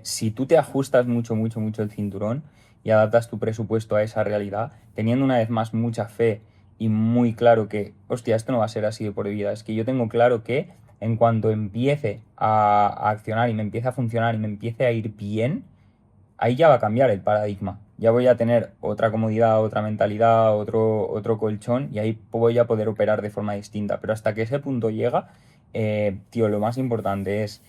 Si tú te ajustas mucho, mucho, mucho el cinturón y adaptas tu presupuesto a esa realidad, teniendo una vez más mucha fe y muy claro que, hostia, esto no va a ser así de por vida, es que yo tengo claro que en cuanto empiece a accionar y me empiece a funcionar y me empiece a ir bien, ahí ya va a cambiar el paradigma. Ya voy a tener otra comodidad, otra mentalidad, otro colchón y ahí voy a poder operar de forma distinta. Pero hasta que ese punto llega, tío, lo más importante es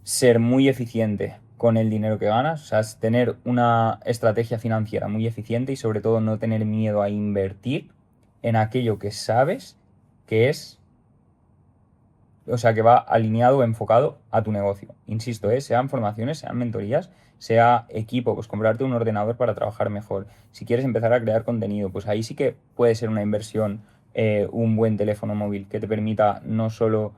ser muy eficiente con el dinero que ganas, o sea, es tener una estrategia financiera muy eficiente y sobre todo no tener miedo a invertir en aquello que sabes que es, o sea, que va alineado o enfocado a tu negocio. Insisto, sean formaciones, sean mentorías, sea equipo, pues comprarte un ordenador para trabajar mejor. Si quieres empezar a crear contenido, pues ahí sí que puede ser una inversión, un buen teléfono móvil que te permita no solo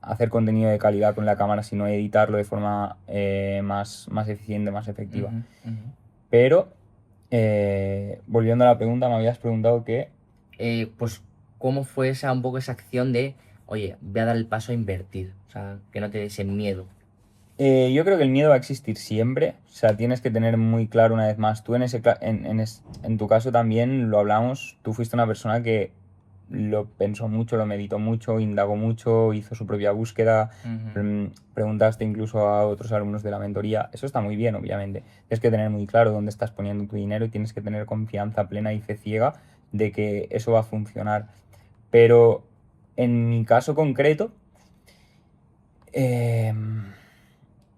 hacer contenido de calidad con la cámara, sino editarlo de forma más eficiente, más efectiva. Ujú, ujú. Pero, volviendo a la pregunta, me habías preguntado que Pues, ¿cómo fue un poco esa acción de, oye, voy a dar el paso a invertir? O sea, que no te dé ese miedo. yo creo que el miedo va a existir siempre, o sea, tienes que tener muy claro una vez más, tú en tu caso también lo hablamos, tú fuiste una persona que lo pensó mucho, lo meditó mucho, indagó mucho, hizo su propia búsqueda, Ujú. preguntaste incluso a otros alumnos de la mentoría, eso está muy bien, obviamente, tienes que tener muy claro dónde estás poniendo tu dinero y tienes que tener confianza plena y fe ciega de que eso va a funcionar, pero en mi caso concreto, eh,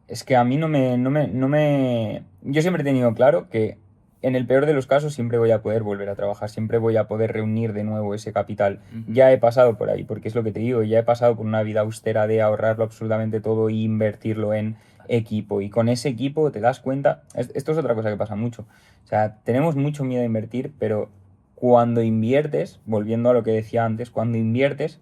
es que a mí Yo siempre he tenido claro que en el peor de los casos siempre voy a poder volver a trabajar, siempre voy a poder reunir de nuevo ese capital. Ujú. Ya he pasado por ahí, porque es lo que te digo, ya he pasado por una vida austera de ahorrarlo absolutamente todo e invertirlo en equipo. Y con ese equipo te das cuenta, esto es otra cosa que pasa mucho. O sea, tenemos mucho miedo a invertir, pero cuando inviertes, volviendo a lo que decía antes, cuando inviertes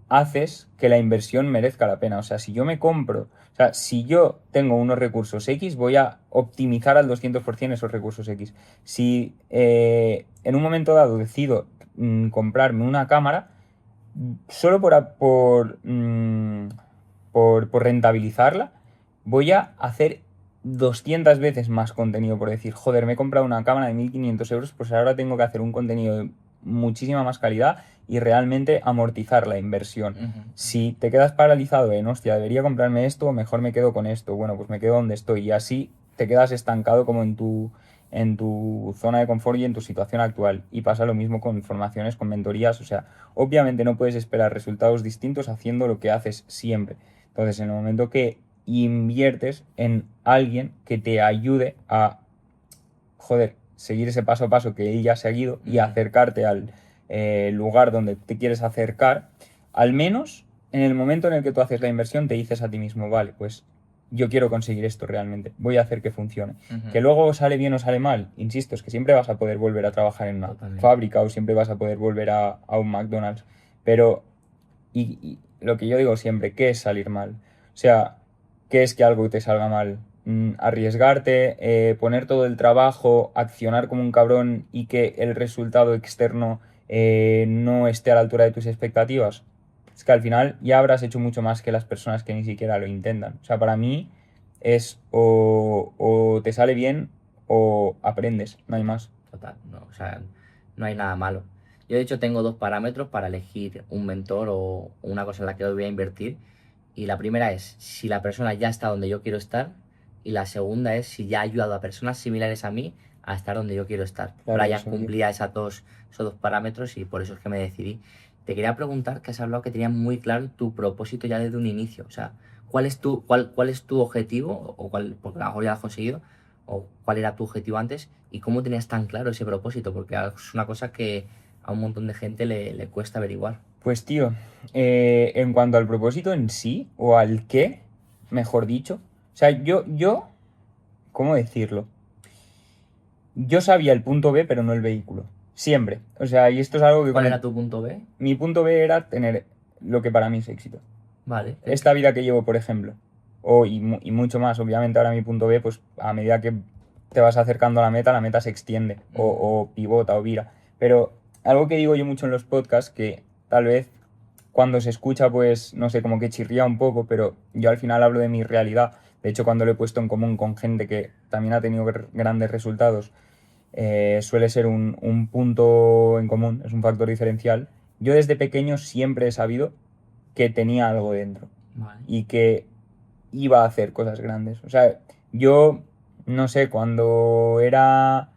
haces que la inversión merezca la pena. O sea, si yo me compro, o sea, si yo tengo unos recursos X, voy a optimizar al 200% esos recursos X. Si en un momento dado decido comprarme una cámara, solo por rentabilizarla, voy a hacer 200 veces más contenido, por decir, joder, me he comprado una cámara de 1.500 euros, pues ahora tengo que hacer un contenido de muchísima más calidad y realmente amortizar la inversión. Ujú, ujú. Si te quedas paralizado en, hostia, debería comprarme esto o mejor me quedo con esto, bueno, pues me quedo donde estoy y así te quedas estancado como en tu zona de confort y en tu situación actual. Y pasa lo mismo con formaciones, con mentorías, o sea, obviamente no puedes esperar resultados distintos haciendo lo que haces siempre. Entonces, en el momento que inviertes en alguien que te ayude a, joder, seguir ese paso a paso que él ya ha seguido y Ujú. acercarte al lugar donde te quieres acercar, al menos en el momento en el que tú haces la inversión te dices a ti mismo, vale, pues yo quiero conseguir esto realmente, voy a hacer que funcione. Ujú. Que luego sale bien o sale mal, insisto, es que siempre vas a poder volver a trabajar en una Totalmente. fábrica o siempre vas a poder volver a un McDonald's, pero y lo que yo digo siempre, ¿qué es salir mal? O sea, ¿qué es que algo te salga mal? Arriesgarte, poner todo el trabajo, accionar como un cabrón y que el resultado externo no esté a la altura de tus expectativas. Es que al final ya habrás hecho mucho más que las personas que ni siquiera lo intentan. O sea, para mí es o te sale bien o aprendes, no hay Total, más. total. No, o sea, no hay nada malo. Yo de hecho tengo dos parámetros para elegir un mentor o una cosa en la que voy a invertir. Y la primera es si la persona ya está donde yo quiero estar. Y la segunda es si ya ha ayudado a personas similares a mí a estar donde yo quiero estar. Claro, Brian eso, cumplía esos dos parámetros y por eso es que me decidí. Te quería preguntar, que has hablado que tenías muy claro tu propósito ya desde un inicio. O sea, cuál es tu objetivo? Porque a lo mejor ya lo has conseguido. ¿O cuál era tu objetivo antes? ¿Y cómo tenías tan claro ese propósito? Porque es una cosa que a un montón de gente le cuesta averiguar. Pues tío, en cuanto al propósito en sí, o al qué, mejor dicho, o sea, ¿cómo decirlo? Yo sabía el punto B, pero no el vehículo. Siempre. O sea, y esto es algo que ¿Cuál era tu punto B? Mi punto B era tener lo que para mí es éxito. Vale. Esta vida que llevo, por ejemplo, y mucho más, obviamente ahora mi punto B, pues a medida que te vas acercando a la meta se extiende, o pivota, o vira. Pero algo que digo yo mucho en los podcasts, que tal vez cuando se escucha, pues, no sé, como que chirría un poco, pero yo al final hablo de mi realidad. De hecho, cuando lo he puesto en común con gente que también ha tenido grandes resultados, suele ser un punto en común, es un factor diferencial. Yo desde pequeño siempre he sabido que tenía algo dentro, Vale. y que iba a hacer cosas grandes. O sea, yo, no sé, cuando era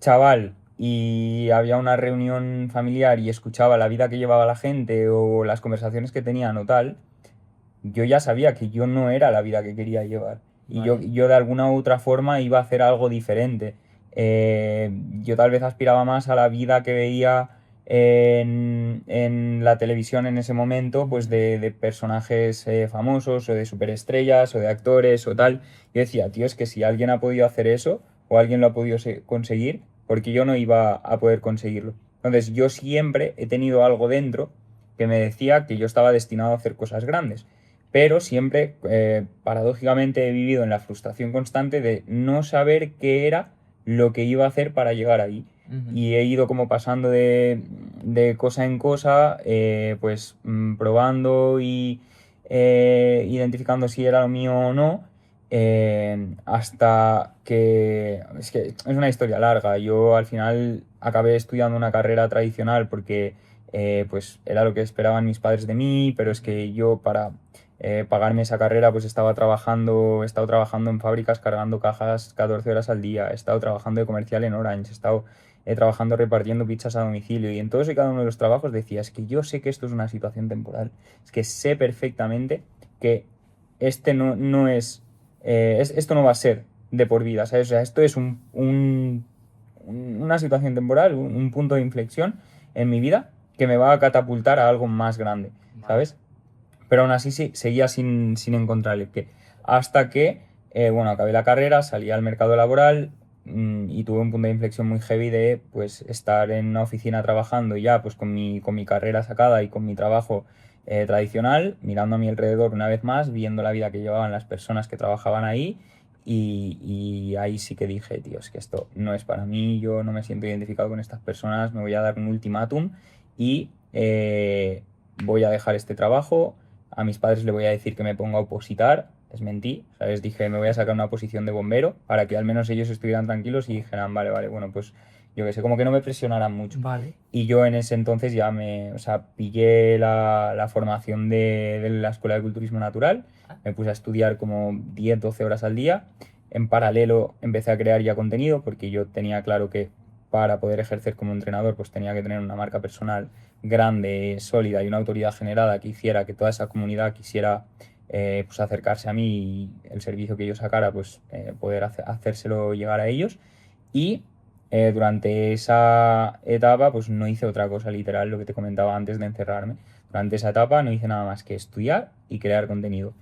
chaval y había una reunión familiar y escuchaba la vida que llevaba la gente o las conversaciones que tenían o tal, yo ya sabía que yo no era la vida que quería llevar. Y Vale. yo de alguna u otra forma iba a hacer algo diferente. Yo tal vez aspiraba más a la vida que veía en la televisión en ese momento, pues de personajes famosos o de superestrellas o de actores o tal. Yo decía, tío, es que si alguien ha podido hacer eso o alguien lo ha podido conseguir, porque yo no iba a poder conseguirlo. Entonces yo siempre he tenido algo dentro que me decía que yo estaba destinado a hacer cosas grandes, pero siempre, paradójicamente, he vivido en la frustración constante de no saber qué era lo que iba a hacer para llegar ahí. Y he ido como pasando de cosa en cosa, pues probando y identificando si era lo mío o no, hasta que... Es que es una historia larga. Yo al final acabé estudiando una carrera tradicional porque pues era lo que esperaban mis padres de mí, pero es que yo para pagarme esa carrera pues he estado trabajando en fábricas cargando cajas 14 horas al día, he estado trabajando de comercial en Orange, he estado trabajando repartiendo pizzas a domicilio, y en todos y cada uno de los trabajos decía, es que yo sé que esto es una situación temporal, es que sé perfectamente que este no es, esto no va a ser de por vida, ¿sabes? O sea, esto es una situación temporal, un punto de inflexión en mi vida que me va a catapultar a algo más grande, ¿sabes? Pero aún así sí, seguía sin encontrar el qué. Hasta que, bueno, acabé la carrera, salí al mercado laboral, y tuve un punto de inflexión muy heavy de pues estar en una oficina trabajando ya pues con mi carrera sacada y con mi trabajo tradicional, mirando a mi alrededor una vez más, viendo la vida que llevaban las personas que trabajaban ahí, y ahí sí que dije, tío, es que esto no es para mí, yo no me siento identificado con estas personas, me voy a dar un ultimátum y voy a dejar este trabajo. A mis padres le voy a decir que me ponga a opositar, les mentí, o sea, les dije me voy a sacar una posición de bombero para que al menos ellos estuvieran tranquilos y dijeran, vale, vale, bueno, pues yo qué sé, como que no me presionaran mucho. Vale. Y yo en ese entonces ya o sea, pillé la formación de la Escuela de Culturismo Natural, me puse a estudiar como 10 12 horas al día. En paralelo empecé a crear ya contenido porque yo tenía claro que para poder ejercer como entrenador pues tenía que tener una marca personal grande, sólida y una autoridad generada que hiciera que toda esa comunidad quisiera pues acercarse a mí, y el servicio que yo sacara pues poder hacérselo llegar a ellos. Y durante esa etapa pues no hice otra cosa, literal, lo que te comentaba antes de encerrarme. Durante esa etapa no hice nada más que estudiar y crear contenido.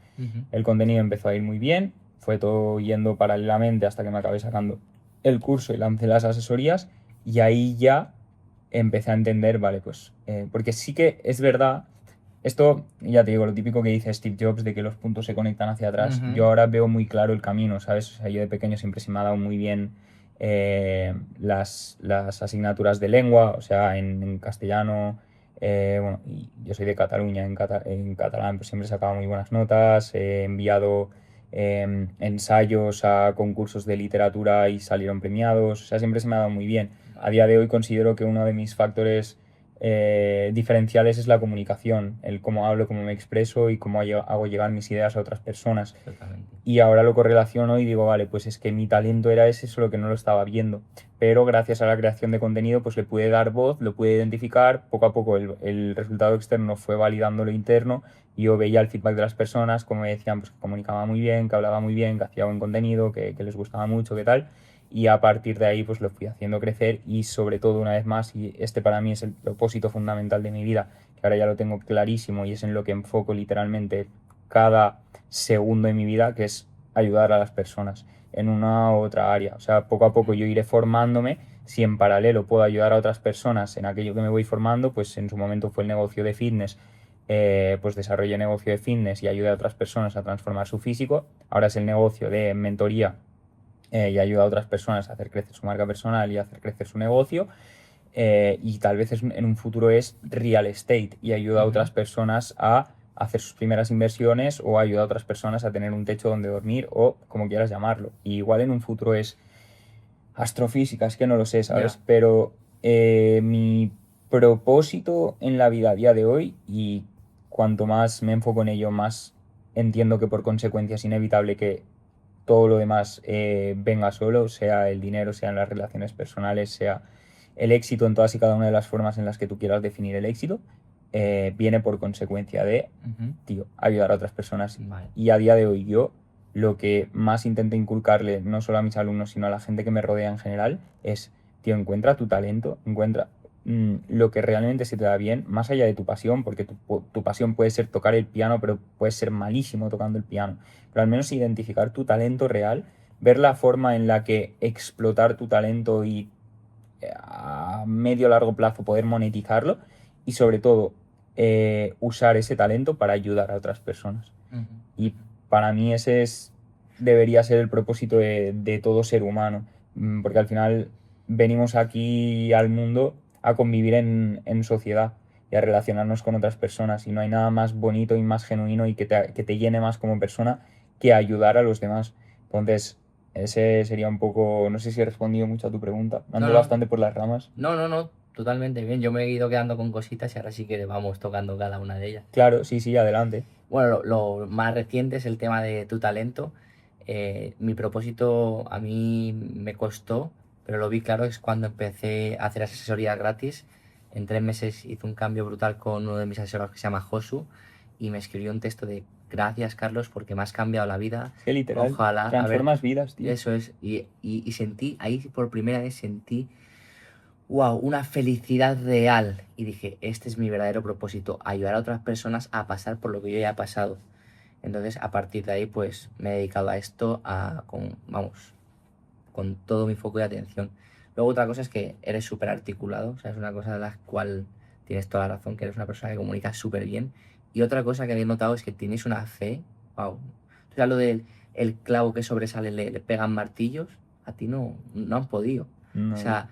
El contenido empezó a ir muy bien, fue todo yendo paralelamente hasta que me acabé sacando el curso y lancé las asesorías, y ahí ya empecé a entender, vale, pues, porque sí que es verdad, esto ya te digo, lo típico que dice Steve Jobs de que los puntos se conectan hacia atrás. Yo ahora veo muy claro el camino, ¿sabes? O sea, yo de pequeño siempre se me ha dado muy bien las asignaturas de lengua, o sea, en castellano, bueno, y yo soy de Cataluña, en catalán pues siempre sacaba muy buenas notas, he enviado ensayos a concursos de literatura y salieron premiados, o sea, siempre se me ha dado muy bien. A día de hoy considero que uno de mis factores diferenciales es la comunicación, el cómo hablo, cómo me expreso y cómo hago llegar mis ideas a otras personas. Exactamente. Y ahora lo correlaciono y digo, vale, pues es que mi talento era ese, solo que no lo estaba viendo. Pero gracias a la creación de contenido, pues le pude dar voz, lo pude identificar. Poco a poco el resultado externo fue validando lo interno. Y yo veía el feedback de las personas, como me decían, pues que comunicaba muy bien, que hablaba muy bien, que hacía buen contenido, que les gustaba mucho, que tal. Y a partir de ahí, pues lo fui haciendo crecer y sobre todo, una vez más, y este para mí es el propósito fundamental de mi vida, que ahora ya lo tengo clarísimo y es en lo que enfoco literalmente cada segundo de mi vida, que es ayudar a las personas en una u otra área. O sea, poco a poco yo iré formándome. Si en paralelo puedo ayudar a otras personas en aquello que me voy formando, pues en su momento fue el negocio de fitness, pues desarrollé negocio de fitness y ayudé a otras personas a transformar su físico. Ahora es el negocio de mentoría, y ayuda a otras personas a hacer crecer su marca personal y a hacer crecer su negocio. Y tal vez en un futuro es real estate y ayuda a otras personas a hacer sus primeras inversiones o ayuda a otras personas a tener un techo donde dormir o como quieras llamarlo. Y igual en un futuro es astrofísica, es que no lo sé, ¿sabes? Ya. Pero mi propósito en la vida a día de hoy, y cuanto más me enfoco en ello, más entiendo que por consecuencia es inevitable que todo lo demás venga solo, sea el dinero, sean las relaciones personales, sea el éxito en todas y cada una de las formas en las que tú quieras definir el éxito, viene por consecuencia de, tío, ayudar a otras personas. Vale. Y a día de hoy yo lo que más intento inculcarle, no solo a mis alumnos, sino a la gente que me rodea en general, es, tío, encuentra tu talento, encuentra lo que realmente se te da bien, más allá de tu pasión, porque tu pasión puede ser tocar el piano, pero puedes ser malísimo tocando el piano. Pero al menos identificar tu talento real, ver la forma en la que explotar tu talento y a medio largo plazo poder monetizarlo y sobre todo usar ese talento para ayudar a otras personas. Y para mí debería ser el propósito de todo ser humano, porque al final venimos aquí al mundo a convivir en sociedad y a relacionarnos con otras personas y no hay nada más bonito y más genuino y que te llene más como persona que ayudar a los demás. Entonces, ese sería un poco, no sé si he respondido mucho a tu pregunta, No, ando no, bastante por las ramas. no, totalmente bien. Yo me he ido quedando con cositas y ahora sí que vamos tocando cada una de ellas. Claro, sí, sí, adelante. Bueno, lo más reciente es el tema de tu talento. Mi propósito a mí me costó, pero lo vi claro, es cuando empecé a hacer asesorías gratis. En 3 meses hice un cambio brutal con uno de mis asesores que se llama Josu y me escribió un texto de gracias Carlos porque me has cambiado la vida. Es que literal, Ojalá, a ver, transformas vidas, tío. eso es. Y sentí, ahí por primera vez sentí wow, una felicidad real. Y dije, este es mi verdadero propósito, ayudar a otras personas a pasar por lo que yo ya he pasado. Entonces, a partir de ahí, pues me he dedicado a esto vamos, con todo mi foco de atención. Luego otra cosa es que eres súper articulado, o sea, es una cosa de la cual tienes toda la razón, que eres una persona que comunica súper bien. Y otra cosa que había notado es que tienes una fe, wow. O sea, lo del el clavo que sobresale le pegan martillos, a ti no han podido. O No, sea,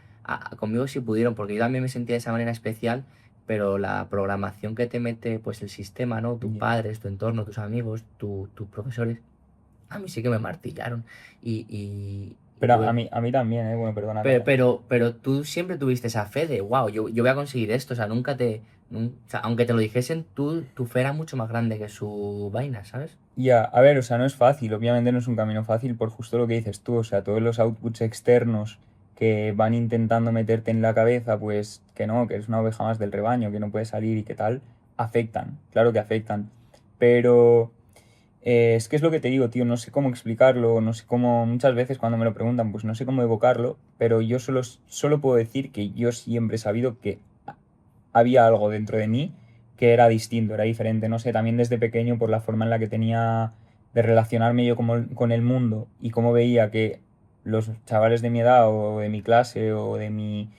conmigo sí pudieron, porque yo también me sentía de esa manera especial, pero la programación que te mete pues el sistema, ¿no? Tus ya. padres, tu entorno, tus amigos, tus profesores, a mí sí que me martillaron. Y Pero tuve, a mí también, bueno, perdona, acaba. pero tú siempre tuviste esa fe de, wow, yo voy a conseguir esto, o sea, o sea, aunque te lo dijesen, tu fe era mucho más grande que su vaina, ¿sabes? Ya, a ver, o sea, no es fácil, obviamente no es un camino fácil por justo lo que dices tú, o sea, todos los outputs externos que van intentando meterte en la cabeza, pues que no, que eres una oveja más del rebaño, que no puedes salir y que tal, afectan, claro que afectan, pero es que es lo que te digo, tío, no sé cómo explicarlo, no sé cómo, muchas veces cuando me lo preguntan, pues no sé cómo evocarlo, pero yo solo puedo decir que yo siempre he sabido que había algo dentro de mí que era distinto, era diferente, no sé, también desde pequeño por la forma en la que tenía de relacionarme yo con el mundo y cómo veía que los chavales de mi edad o de mi clase o de mi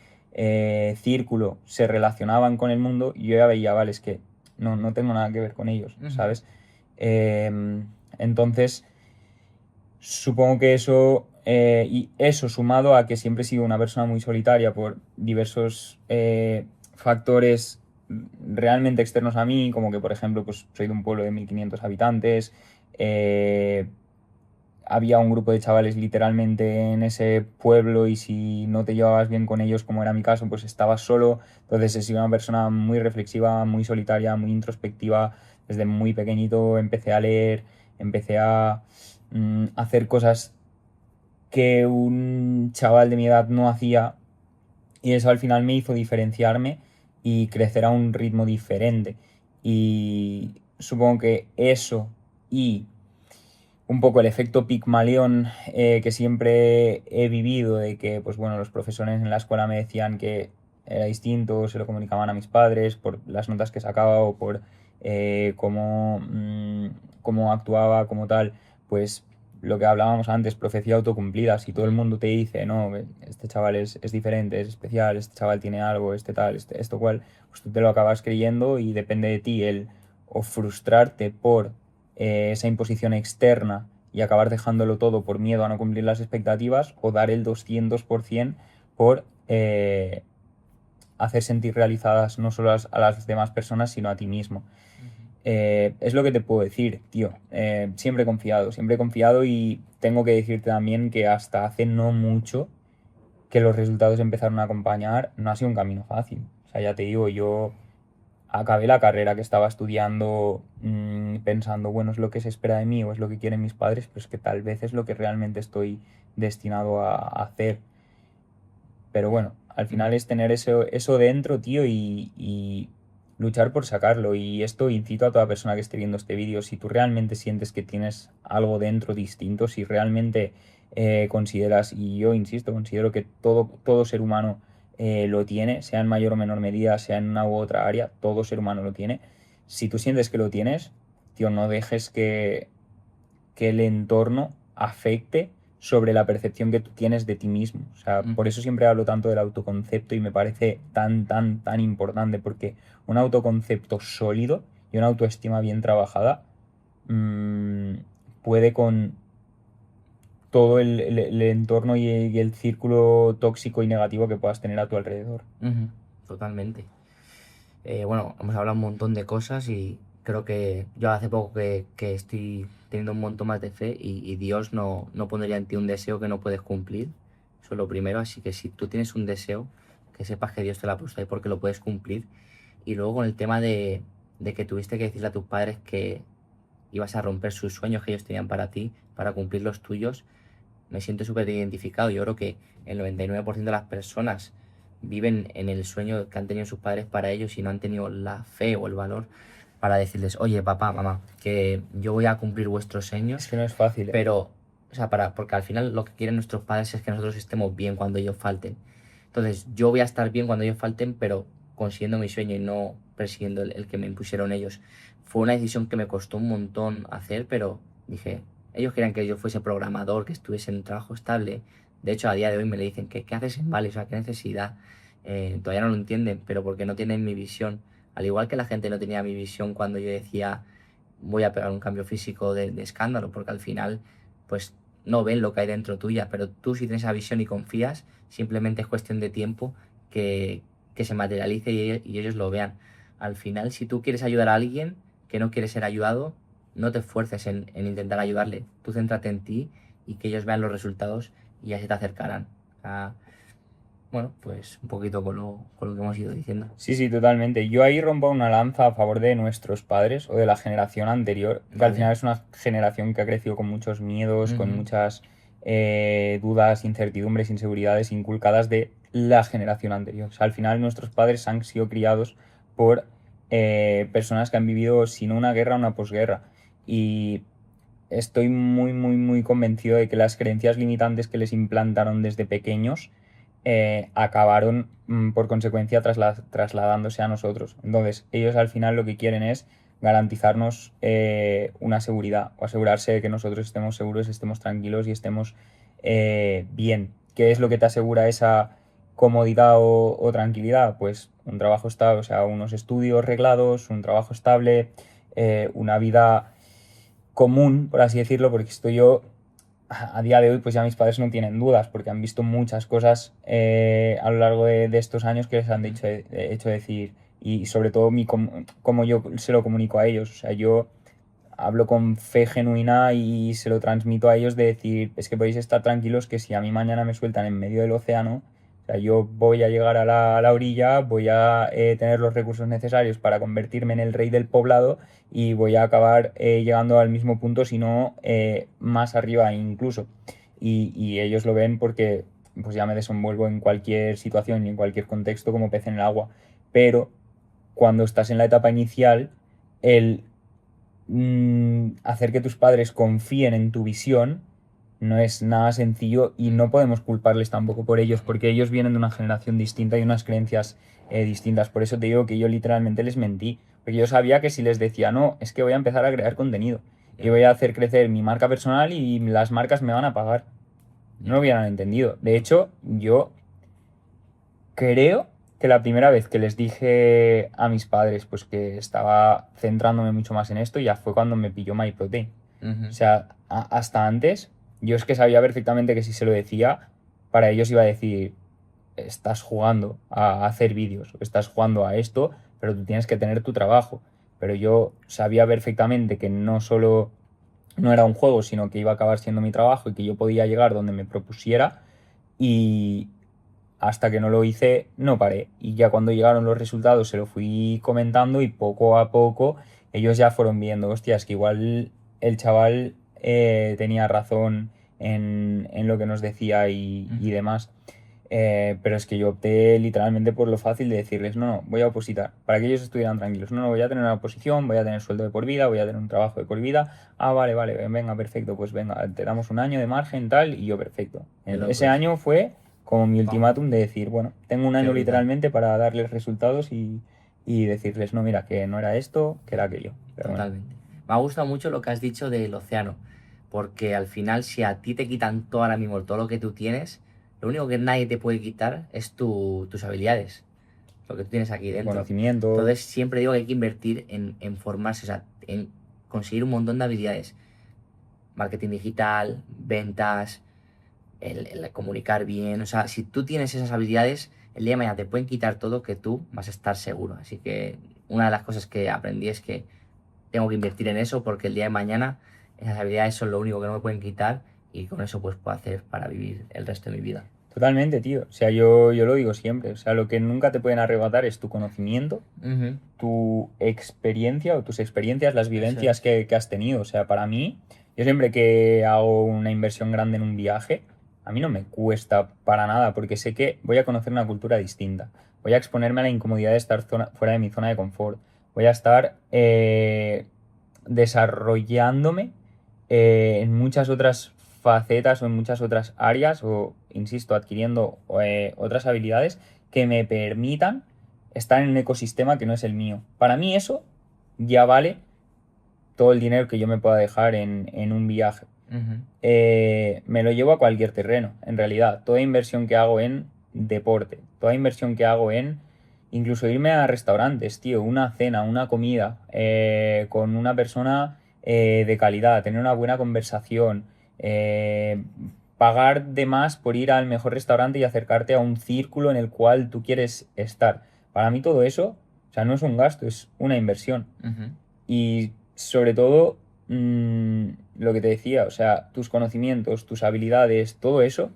círculo se relacionaban con el mundo y yo ya veía, vale, es que no tengo nada que ver con ellos, ¿sabes? Entonces, supongo que y eso sumado a que siempre he sido una persona muy solitaria por diversos factores realmente externos a mí, como que por ejemplo pues soy de un pueblo de 1500 habitantes, eh, había un grupo de chavales literalmente en ese pueblo y si no te llevabas bien con ellos, como era mi caso, pues estabas solo. Entonces he sido una persona muy reflexiva, muy solitaria, muy introspectiva. Desde muy pequeñito empecé a leer, empecé a hacer cosas que un chaval de mi edad no hacía y eso al final me hizo diferenciarme y crecer a un ritmo diferente. Y supongo que eso y un poco el efecto Pigmalión que siempre he vivido, de que pues bueno, los profesores en la escuela me decían que era distinto, se lo comunicaban a mis padres por las notas que sacaba o por cómo actuaba, como tal, pues lo que hablábamos antes, profecía autocumplida. Si todo el mundo te dice, no, este chaval es diferente, es especial, este chaval tiene algo, este tal, esto cual, pues tú te lo acabas creyendo y depende de ti el o frustrarte por esa imposición externa y acabar dejándolo todo por miedo a no cumplir las expectativas o dar el 200% por hacer sentir realizadas no solo a las demás personas, sino a ti mismo. Es lo que te puedo decir, tío. Siempre he confiado y tengo que decirte también que hasta hace no mucho que los resultados empezaron a acompañar, no ha sido un camino fácil. O sea, ya te digo, yo acabé la carrera que estaba estudiando pensando, bueno, es lo que se espera de mí o es lo que quieren mis padres, pues que tal vez es lo que realmente estoy destinado a hacer. Pero bueno, al final es tener eso dentro, tío, y luchar por sacarlo. Y esto incito a toda persona que esté viendo este vídeo, si tú realmente sientes que tienes algo dentro distinto, si realmente consideras, y yo insisto, considero que todo ser humano lo tiene, sea en mayor o menor medida, sea en una u otra área, todo ser humano lo tiene. Si tú sientes que lo tienes, tío, no dejes que el entorno afecte sobre la percepción que tú tienes de ti mismo. O sea, por eso siempre hablo tanto del autoconcepto y me parece tan importante, porque un autoconcepto sólido y una autoestima bien trabajada mmm, puede con todo el entorno y el círculo tóxico y negativo que puedas tener a tu alrededor. Totalmente. Bueno, hemos hablado un montón de cosas y creo que yo hace poco que estoy teniendo un montón más de fe y Dios no pondría en ti un deseo que no puedes cumplir. Eso es lo primero, así que si tú tienes un deseo, que sepas que Dios te lo ha puesto ahí porque lo puedes cumplir. Y luego con el tema de que tuviste que decirle a tus padres que ibas a romper sus sueños que ellos tenían para ti, para cumplir los tuyos, me siento súper identificado. Yo creo que el 99% de las personas viven en el sueño que han tenido sus padres para ellos y no han tenido la fe o el valor para decirles, oye, papá, mamá, que yo voy a cumplir vuestros sueños. Es que no es fácil, ¿eh? Pero, o sea, porque al final lo que quieren nuestros padres es que nosotros estemos bien cuando ellos falten. Entonces, yo voy a estar bien cuando ellos falten, pero consiguiendo mi sueño y no persiguiendo el que me impusieron ellos. Fue una decisión que me costó un montón hacer, pero dije, ellos querían que yo fuese programador, que estuviese en un trabajo estable. De hecho, a día de hoy me le dicen, ¿qué haces en Vale? O sea, ¿qué necesidad? Todavía no lo entienden, pero porque no tienen mi visión. Al igual que la gente no tenía mi visión cuando yo decía, voy a pegar un cambio físico de escándalo, porque al final, pues no ven lo que hay dentro tuya, pero tú si tienes esa visión y confías, simplemente es cuestión de tiempo que se materialice y ellos lo vean. Al final, si tú quieres ayudar a alguien que no quiere ser ayudado, no te esfuerces en intentar ayudarle. Tú céntrate en ti y que ellos vean los resultados y ya se te acercarán. Bueno, pues un poquito con lo que hemos ido diciendo. Sí, totalmente. Yo ahí rompo una lanza a favor de nuestros padres o de la generación anterior, que al final es una generación que ha crecido con muchos miedos, con muchas dudas, incertidumbres, inseguridades inculcadas de la generación anterior. O sea, al final nuestros padres han sido criados por personas que han vivido, si no una guerra, una posguerra. Y estoy muy convencido de que las creencias limitantes que les implantaron desde pequeños acabaron por consecuencia trasladándose a nosotros. Entonces, ellos al final lo que quieren es garantizarnos una seguridad o asegurarse de que nosotros estemos seguros, estemos tranquilos y estemos bien. ¿Qué es lo que te asegura esa comodidad o tranquilidad? Pues un trabajo estable, o sea, unos estudios reglados, un trabajo estable, una vida común, por así decirlo, porque estoy yo a día de hoy, pues ya mis padres no tienen dudas, porque han visto muchas cosas a lo largo de estos años que les han hecho decir, y sobre todo cómo yo se lo comunico a ellos. O sea, yo hablo con fe genuina y se lo transmito a ellos de decir, es que podéis estar tranquilos que si a mí mañana me sueltan en medio del océano, o sea, yo voy a llegar a la orilla, voy a tener los recursos necesarios para convertirme en el rey del poblado y voy a acabar llegando al mismo punto, si no más arriba incluso. Y ellos lo ven porque pues ya me desenvuelvo en cualquier situación y en cualquier contexto como pez en el agua. Pero cuando estás en la etapa inicial, el hacer que tus padres confíen en tu visión no es nada sencillo y no podemos culparles tampoco por ellos, porque ellos vienen de una generación distinta y unas creencias distintas. Por eso te digo que yo literalmente les mentí, porque yo sabía que si les decía, no, es que voy a empezar a crear contenido y voy a hacer crecer mi marca personal y las marcas me van a pagar, no lo hubieran entendido. De hecho, yo creo que la primera vez que les dije a mis padres pues que estaba centrándome mucho más en esto ya fue cuando me pilló MyProtein. O sea, hasta antes yo es que sabía perfectamente que si se lo decía, para ellos iba a decir, estás jugando a hacer vídeos, estás jugando a esto, pero tú tienes que tener tu trabajo. Pero yo sabía perfectamente que no solo no era un juego, sino que iba a acabar siendo mi trabajo y que yo podía llegar donde me propusiera y hasta que no lo hice no paré. Y ya cuando llegaron los resultados se lo fui comentando y poco a poco ellos ya fueron viendo, hostia, es que igual el chaval tenía razón en lo que nos decía y demás. Pero es que yo opté literalmente por lo fácil de decirles, no, no, voy a opositar, para que ellos estuvieran tranquilos. No, no, voy a tener una oposición, voy a tener sueldo de por vida, voy a tener un trabajo de por vida. Ah, vale, vale, venga, perfecto, pues venga, te damos un año de margen, tal, y yo perfecto. Ese año fue como mi ultimátum de decir, bueno, tengo un año literalmente para darles resultados y decirles, no, mira, que no era esto, que era aquello. Pero totalmente. Bueno. Me ha gustado mucho lo que has dicho del océano, porque al final si a ti te quitan todo ahora mismo, todo lo que tú tienes, lo único que nadie te puede quitar es tus habilidades, lo que tú tienes aquí dentro. Conocimiento. Entonces siempre digo que hay que invertir en formarse, o sea, en conseguir un montón de habilidades. Marketing digital, ventas, el comunicar bien. O sea, si tú tienes esas habilidades, el día de mañana te pueden quitar todo, que tú vas a estar seguro. Así que una de las cosas que aprendí es que tengo que invertir en eso porque el día de mañana esas habilidades son lo único que no me pueden quitar y con eso pues puedo hacer para vivir el resto de mi vida. Totalmente, tío. O sea, yo lo digo siempre. O sea, lo que nunca te pueden arrebatar es tu conocimiento, tu experiencia o tus experiencias, las vivencias que has tenido. O sea, para mí, yo siempre que hago una inversión grande en un viaje, a mí no me cuesta para nada porque sé que voy a conocer una cultura distinta. Voy a exponerme a la incomodidad de estar fuera de mi zona de confort. Voy a estar desarrollándome en muchas otras facetas o en muchas otras áreas o, insisto, adquiriendo otras habilidades que me permitan estar en un ecosistema que no es el mío. Para mí eso ya vale todo el dinero que yo me pueda dejar en un viaje. Me lo llevo a cualquier terreno, en realidad. Toda inversión que hago en deporte, toda inversión que hago en incluso irme a restaurantes, tío, una cena, una comida con una persona de calidad, tener una buena conversación, pagar de más por ir al mejor restaurante y acercarte a un círculo en el cual tú quieres estar. Para mí todo eso, o sea, no es un gasto, es una inversión. Y sobre todo, lo que te decía, o sea, tus conocimientos, tus habilidades, todo eso,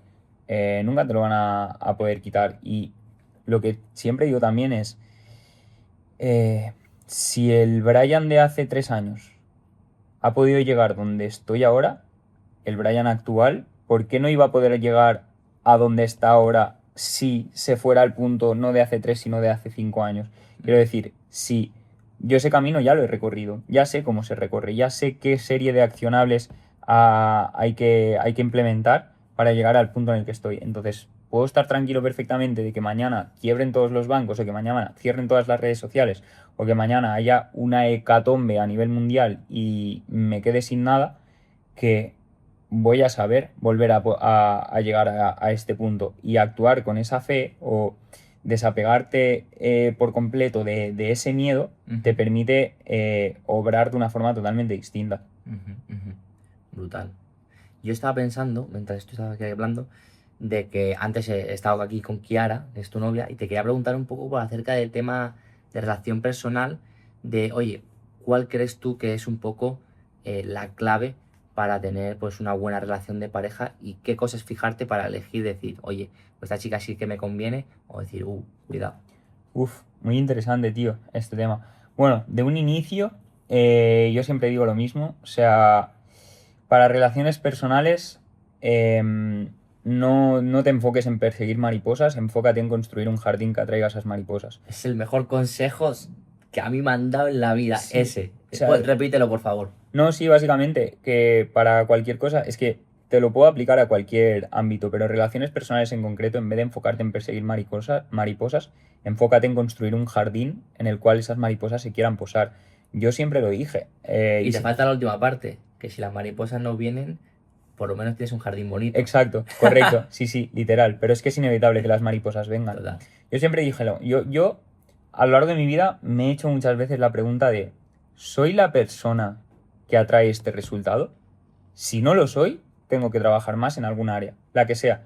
nunca te lo van a poder quitar. Y lo que siempre digo también es, si el Brian de hace 3 años ha podido llegar donde estoy ahora, el Brian actual, ¿por qué no iba a poder llegar a donde está ahora si se fuera al punto no de hace 3 sino de hace 5 años? Quiero decir, si yo ese camino ya lo he recorrido, ya sé cómo se recorre, ya sé qué serie de accionables hay que implementar para llegar al punto en el que estoy. Entonces, puedo estar tranquilo perfectamente de que mañana quiebren todos los bancos o que mañana cierren todas las redes sociales o que mañana haya una hecatombe a nivel mundial y me quede sin nada, que voy a saber volver a llegar a este punto y actuar con esa fe o desapegarte por completo de ese miedo te permite obrar de una forma totalmente distinta. Brutal. Yo estaba pensando, mientras tú estabas aquí hablando, de que antes he estado aquí con Kiara, que es tu novia, y te quería preguntar un poco por acerca del tema de relación personal, de, oye, ¿cuál crees tú que es un poco la clave para tener pues una buena relación de pareja y qué cosas fijarte para elegir, decir, oye, pues esta chica sí que me conviene, o decir, cuidado. Uf, muy interesante, tío, este tema. Bueno, de un inicio, yo siempre digo lo mismo, o sea, para relaciones personales, no te enfoques en perseguir mariposas, enfócate en construir un jardín que atraiga esas mariposas. Es el mejor consejo que a mí me han dado en la vida, Sí, ese. o sea, Pues, repítelo, por favor. no, sí, básicamente, que para cualquier cosa, es que te lo puedo aplicar a cualquier ámbito, pero relaciones personales en concreto, en vez de enfocarte en perseguir mariposas, enfócate en construir un jardín en el cual esas mariposas se quieran posar. Yo siempre lo dije. Y te falta la última parte, que si las mariposas no vienen, por lo menos tienes un jardín bonito. Exacto, correcto, sí, literal, pero es que es inevitable que las mariposas vengan. Total. Yo siempre dije, yo a lo largo de mi vida me he hecho muchas veces la pregunta de, ¿soy la persona que atrae este resultado? Si no lo soy, tengo que trabajar más en alguna área, la que sea.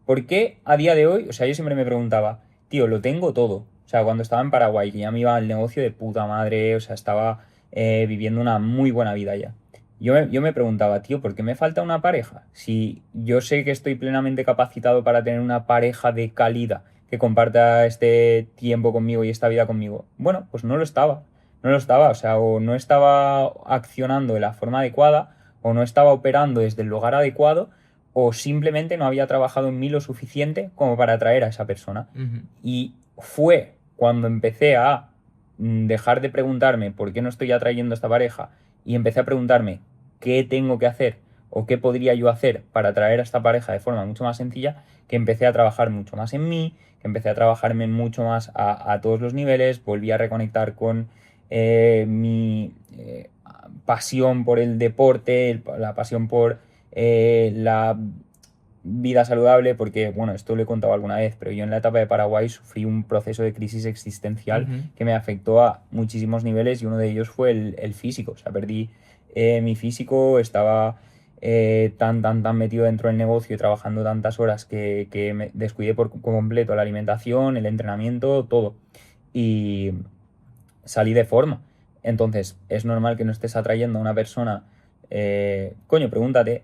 ¿Por qué a día de hoy? O sea, yo siempre me preguntaba, tío, lo tengo todo. O sea, cuando estaba en Paraguay, que ya me iba al negocio de puta madre, o sea, estaba viviendo una muy buena vida ya. Yo me preguntaba, tío, ¿por qué me falta una pareja? Si yo sé que estoy plenamente capacitado para tener una pareja de calidad que comparta este tiempo conmigo y esta vida conmigo. Bueno, pues no lo estaba. No lo estaba, o sea, o no estaba accionando de la forma adecuada, o no estaba operando desde el lugar adecuado, o simplemente no había trabajado en mí lo suficiente como para atraer a esa persona. Y fue cuando empecé a dejar de preguntarme por qué no estoy atrayendo a esta pareja y empecé a preguntarme qué tengo que hacer o qué podría yo hacer para atraer a esta pareja de forma mucho más sencilla, que empecé a trabajar mucho más en mí, que empecé a trabajarme mucho más a todos los niveles, volví a reconectar con mi pasión por el deporte, la pasión por la vida saludable, porque, bueno, esto lo he contado alguna vez, pero yo en la etapa de Paraguay sufrí un proceso de crisis existencial que me afectó a muchísimos niveles y uno de ellos fue el físico. O sea, perdí mi físico, estaba tan metido dentro del negocio y trabajando tantas horas que me descuidé por completo la alimentación, el entrenamiento, todo. Y salí de forma. Entonces, es normal que no estés atrayendo a una persona. Coño, pregúntate,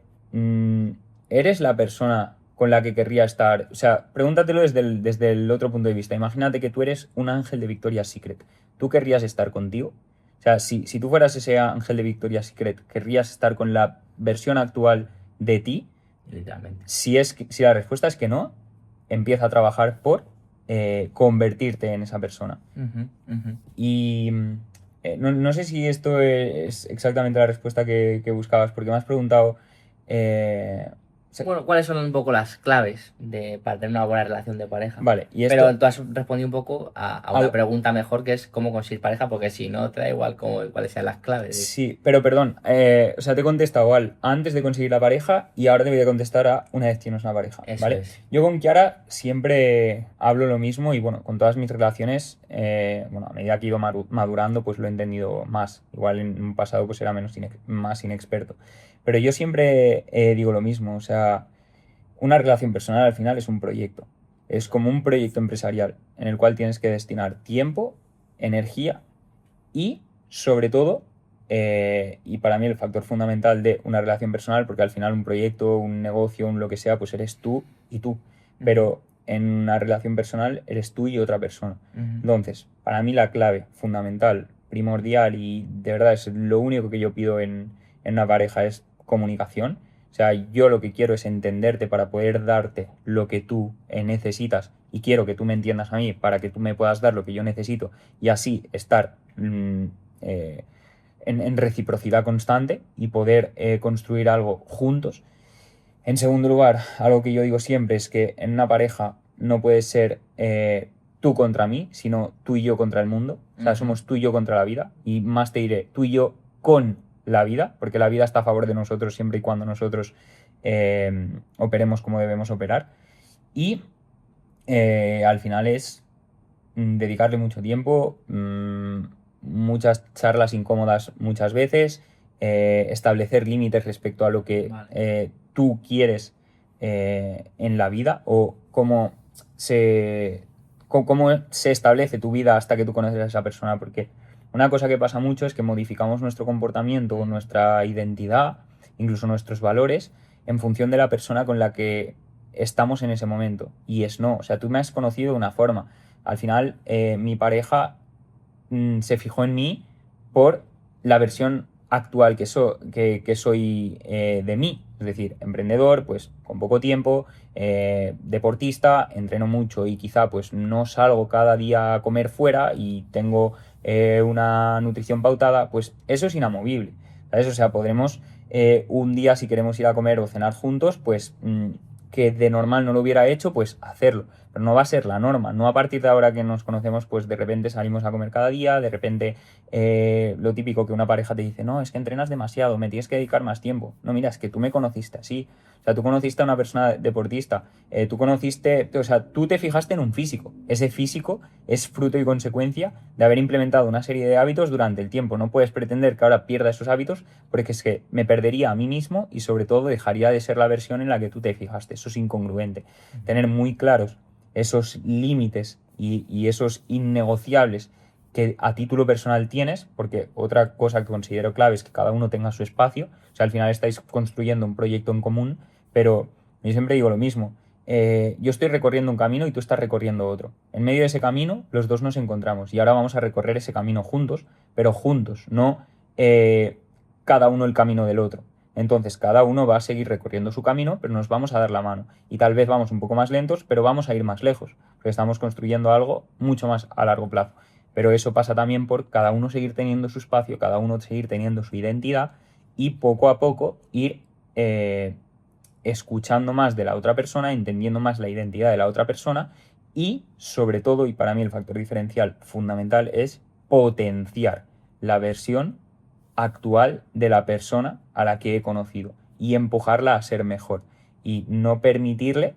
¿eres la persona con la que querría estar? O sea, pregúntatelo desde el otro punto de vista. Imagínate que tú eres un ángel de Victoria's Secret. ¿Tú querrías estar contigo? O sea, si tú fueras ese ángel de Victoria's Secret, ¿querrías estar con la versión actual de ti? Literalmente. Si la respuesta es que no, empieza a trabajar por convertirte en esa persona. Y no sé si esto es exactamente la respuesta que buscabas, porque me has preguntado... Bueno, ¿cuáles son un poco las claves para tener una buena relación de pareja? Vale, y esto... Pero tú has respondido un poco a una pregunta mejor, que es cómo conseguir pareja, porque si no, te da igual cuáles sean las claves. Sí, pero perdón, o sea, te he contestado antes de conseguir la pareja y ahora te voy a contestar a una vez tienes una pareja, Eso ¿vale? es. Yo con Kiara siempre hablo lo mismo y bueno, con todas mis relaciones, bueno, a medida que he ido madurando, pues lo he entendido más. Igual en un pasado pues era más inexperto. Pero yo siempre digo lo mismo, o sea, una relación personal al final es un proyecto. Es como un proyecto empresarial en el cual tienes que destinar tiempo, energía y, sobre todo, y para mí el factor fundamental de una relación personal, porque al final un proyecto, un negocio, un lo que sea, pues eres tú y tú. Pero en una relación personal eres tú y otra persona. Entonces, para mí la clave fundamental, primordial y de verdad es lo único que yo pido en una pareja es comunicación. O sea, yo lo que quiero es entenderte para poder darte lo que tú necesitas y quiero que tú me entiendas a mí para que tú me puedas dar lo que yo necesito y así estar en reciprocidad constante y poder construir algo juntos. En segundo lugar, algo que yo digo siempre es que en una pareja no puedes ser tú contra mí, sino tú y yo contra el mundo. O sea, somos tú y yo contra la vida y más te diré, tú y yo con la vida, porque la vida está a favor de nosotros siempre y cuando nosotros operemos como debemos operar. Y al final es dedicarle mucho tiempo, muchas charlas incómodas muchas veces, establecer límites respecto a lo que tú quieres en la vida o cómo se establece tu vida hasta que tú conoces a esa persona, porque Una cosa que pasa mucho es que modificamos nuestro comportamiento o nuestra identidad, incluso nuestros valores, en función de la persona con la que estamos en ese momento. Y es no, o sea, tú me has conocido de una forma. Al final, mi pareja se fijó en mí por la versión actual que soy de mí. Es decir, emprendedor, pues con poco tiempo, deportista, entreno mucho y quizá pues no salgo cada día a comer fuera y tengo una nutrición pautada, pues eso es inamovible. ¿Sabes? O sea, podremos un día si queremos ir a comer o cenar juntos, pues que de normal no lo hubiera hecho, pues hacerlo. Pero no va a ser la norma. No a partir de ahora que nos conocemos, pues de repente salimos a comer cada día, de repente lo típico que una pareja te dice, no, es que entrenas demasiado, me tienes que dedicar más tiempo. No, mira, es que tú me conociste así. O sea, tú conociste a una persona deportista, o sea, tú te fijaste en un físico. Ese físico es fruto y consecuencia de haber implementado una serie de hábitos durante el tiempo. No puedes pretender que ahora pierda esos hábitos porque es que me perdería a mí mismo y sobre todo dejaría de ser la versión en la que tú te fijaste. Eso es incongruente. Tener muy claros esos límites y esos innegociables que a título personal tienes, porque otra cosa que considero clave es que cada uno tenga su espacio, o sea, al final estáis construyendo un proyecto en común, pero yo siempre digo lo mismo, yo estoy recorriendo un camino y tú estás recorriendo otro. En medio de ese camino los dos nos encontramos y ahora vamos a recorrer ese camino juntos, pero juntos, no cada uno el camino del otro. Entonces cada uno va a seguir recorriendo su camino, pero nos vamos a dar la mano. Y tal vez vamos un poco más lentos, pero vamos a ir más lejos, porque estamos construyendo algo mucho más a largo plazo. Pero eso pasa también por cada uno seguir teniendo su espacio, cada uno seguir teniendo su identidad y poco a poco ir escuchando más de la otra persona, entendiendo más la identidad de la otra persona y sobre todo, y para mí el factor diferencial fundamental es potenciar la versión actual de la persona a la que he conocido y empujarla a ser mejor y no permitirle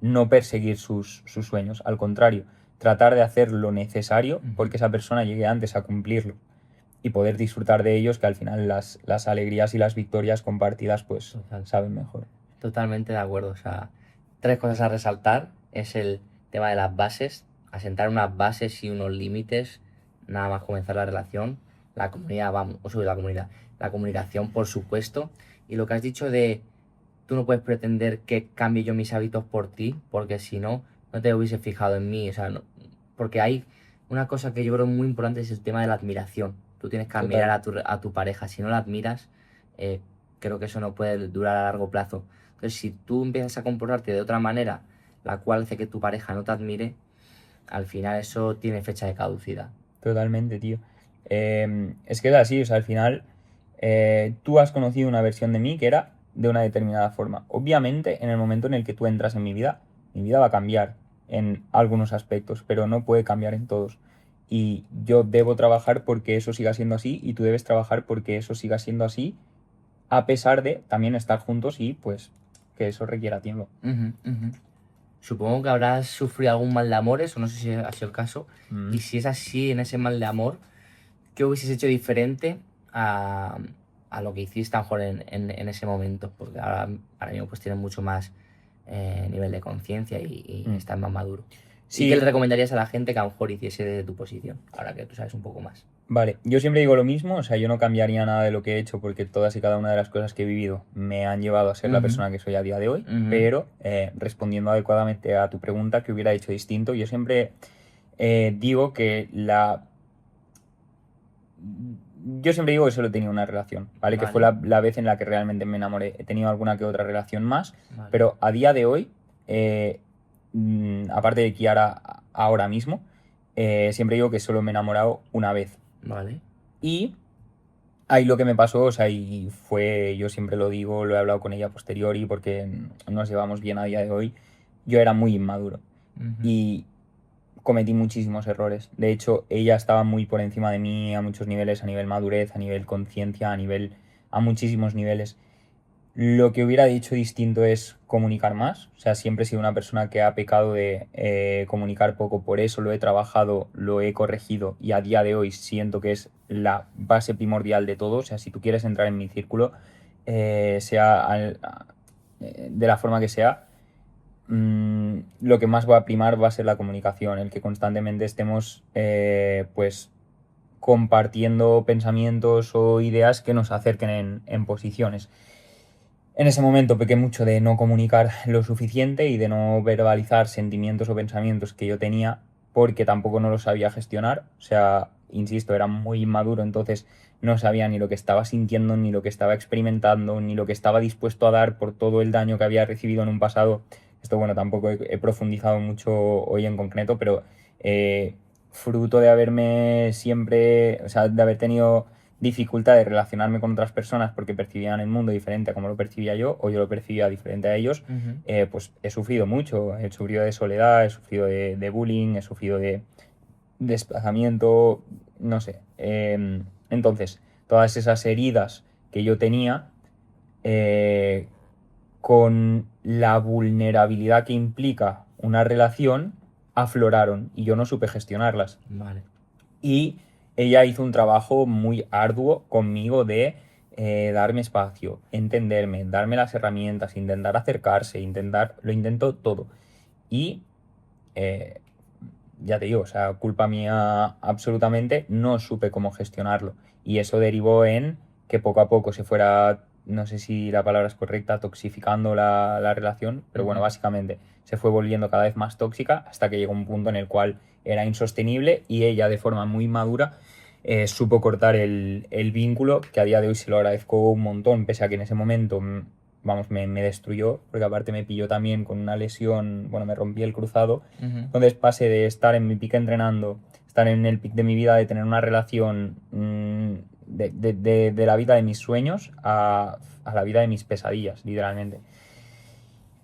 no perseguir sus sueños, al contrario, tratar de hacer lo necesario porque esa persona llegue antes a cumplirlo y poder disfrutar de ellos, que al final las alegrías y las victorias compartidas pues Total. saben mejor. Totalmente de acuerdo. O sea, tres cosas a resaltar. Es el tema de las bases, asentar unas bases y unos límites, nada más comenzar la relación. La comunidad, vamos, o sobre la comunidad, la comunicación, por supuesto. Y lo que has dicho de tú no puedes pretender que cambie yo mis hábitos por ti, porque si no, no te hubiese fijado en mí. O sea, porque hay una cosa que yo creo muy importante, es el tema de la admiración. Tú tienes que admirar a tu pareja. Si no la admiras, creo que eso no puede durar a largo plazo. Entonces, si tú empiezas a comportarte de otra manera, la cual hace que tu pareja no te admire, al final eso tiene fecha de caducidad. Totalmente, tío. Es que es así, o sea, al final tú has conocido una versión de mí que era de una determinada forma. Obviamente, en el momento en el que tú entras en mi vida va a cambiar en algunos aspectos, pero no puede cambiar en todos. Y yo debo trabajar porque eso siga siendo así y tú debes trabajar porque eso siga siendo así, a pesar de también estar juntos y pues que eso requiera tiempo. Ujú, ujú. Supongo que habrás sufrido algún mal de amores, o no sé si ha sido el caso. Mm. Y si es así, en ese mal de amor, ¿qué hubieses hecho diferente a lo que hiciste a lo mejor en ese momento? Porque ahora mismo pues tienes mucho más nivel de conciencia y estás más maduro. Sí. ¿Y qué le recomendarías a la gente que a lo mejor hiciese desde tu posición, ahora que tú sabes un poco más? Vale, yo siempre digo lo mismo, o sea, yo no cambiaría nada de lo que he hecho porque todas y cada una de las cosas que he vivido me han llevado a ser la persona que soy a día de hoy, pero respondiendo adecuadamente a tu pregunta, ¿qué hubiera hecho distinto? Yo siempre digo que yo siempre digo que solo he tenido una relación, ¿vale? Que fue la vez en la que realmente me enamoré. He tenido alguna que otra relación más, pero a día de hoy, aparte de Kiara ahora mismo, siempre digo que solo me he enamorado una vez. Vale. Y ahí lo que me pasó, o sea, y fue, yo siempre lo digo, lo he hablado con ella posteriori porque nos llevamos bien a día de hoy, yo era muy inmaduro y cometí muchísimos errores. De hecho, ella estaba muy por encima de mí a muchos niveles, a nivel madurez, a nivel conciencia, a muchísimos niveles. Lo que hubiera dicho distinto es comunicar más. O sea, siempre he sido una persona que ha pecado de comunicar poco, por eso lo he trabajado, lo he corregido y a día de hoy siento que es la base primordial de todo. O sea, si tú quieres entrar en mi círculo, sea de la forma que sea, lo que más va a primar va a ser la comunicación, el que constantemente estemos pues compartiendo pensamientos o ideas que nos acerquen en posiciones. En ese momento pequé mucho de no comunicar lo suficiente y de no verbalizar sentimientos o pensamientos que yo tenía porque tampoco no los sabía gestionar. O sea, insisto, era muy inmaduro, entonces no sabía ni lo que estaba sintiendo, ni lo que estaba experimentando, ni lo que estaba dispuesto a dar por todo el daño que había recibido en un pasado. Esto, bueno, tampoco he profundizado mucho hoy en concreto, pero fruto de haberme siempre, o sea, de haber tenido dificultad de relacionarme con otras personas porque percibían el mundo diferente a como lo percibía yo o yo lo percibía diferente a ellos, pues he sufrido mucho. He sufrido de soledad, he sufrido de bullying, he sufrido de desplazamiento, no sé. Entonces, todas esas heridas que yo tenía, eh, con la vulnerabilidad que implica una relación, afloraron y yo no supe gestionarlas. Vale. Y ella hizo un trabajo muy arduo conmigo de darme espacio, entenderme, darme las herramientas, intentar acercarse, lo intentó todo. Y eh, ya te digo, o sea, culpa mía absolutamente, no supe cómo gestionarlo. Y eso derivó en que poco a poco se fuera, no sé si la palabra es correcta, toxificando la relación, pero bueno, básicamente se fue volviendo cada vez más tóxica hasta que llegó un punto en el cual era insostenible y ella de forma muy madura supo cortar el vínculo, que a día de hoy se lo agradezco un montón, pese a que en ese momento vamos, me destruyó, porque aparte me pilló también con una lesión, bueno, me rompí el cruzado. Entonces pasé de estar en mi pick entrenando, estar en el pick de mi vida, de tener una relación de la vida de mis sueños a la vida de mis pesadillas, literalmente.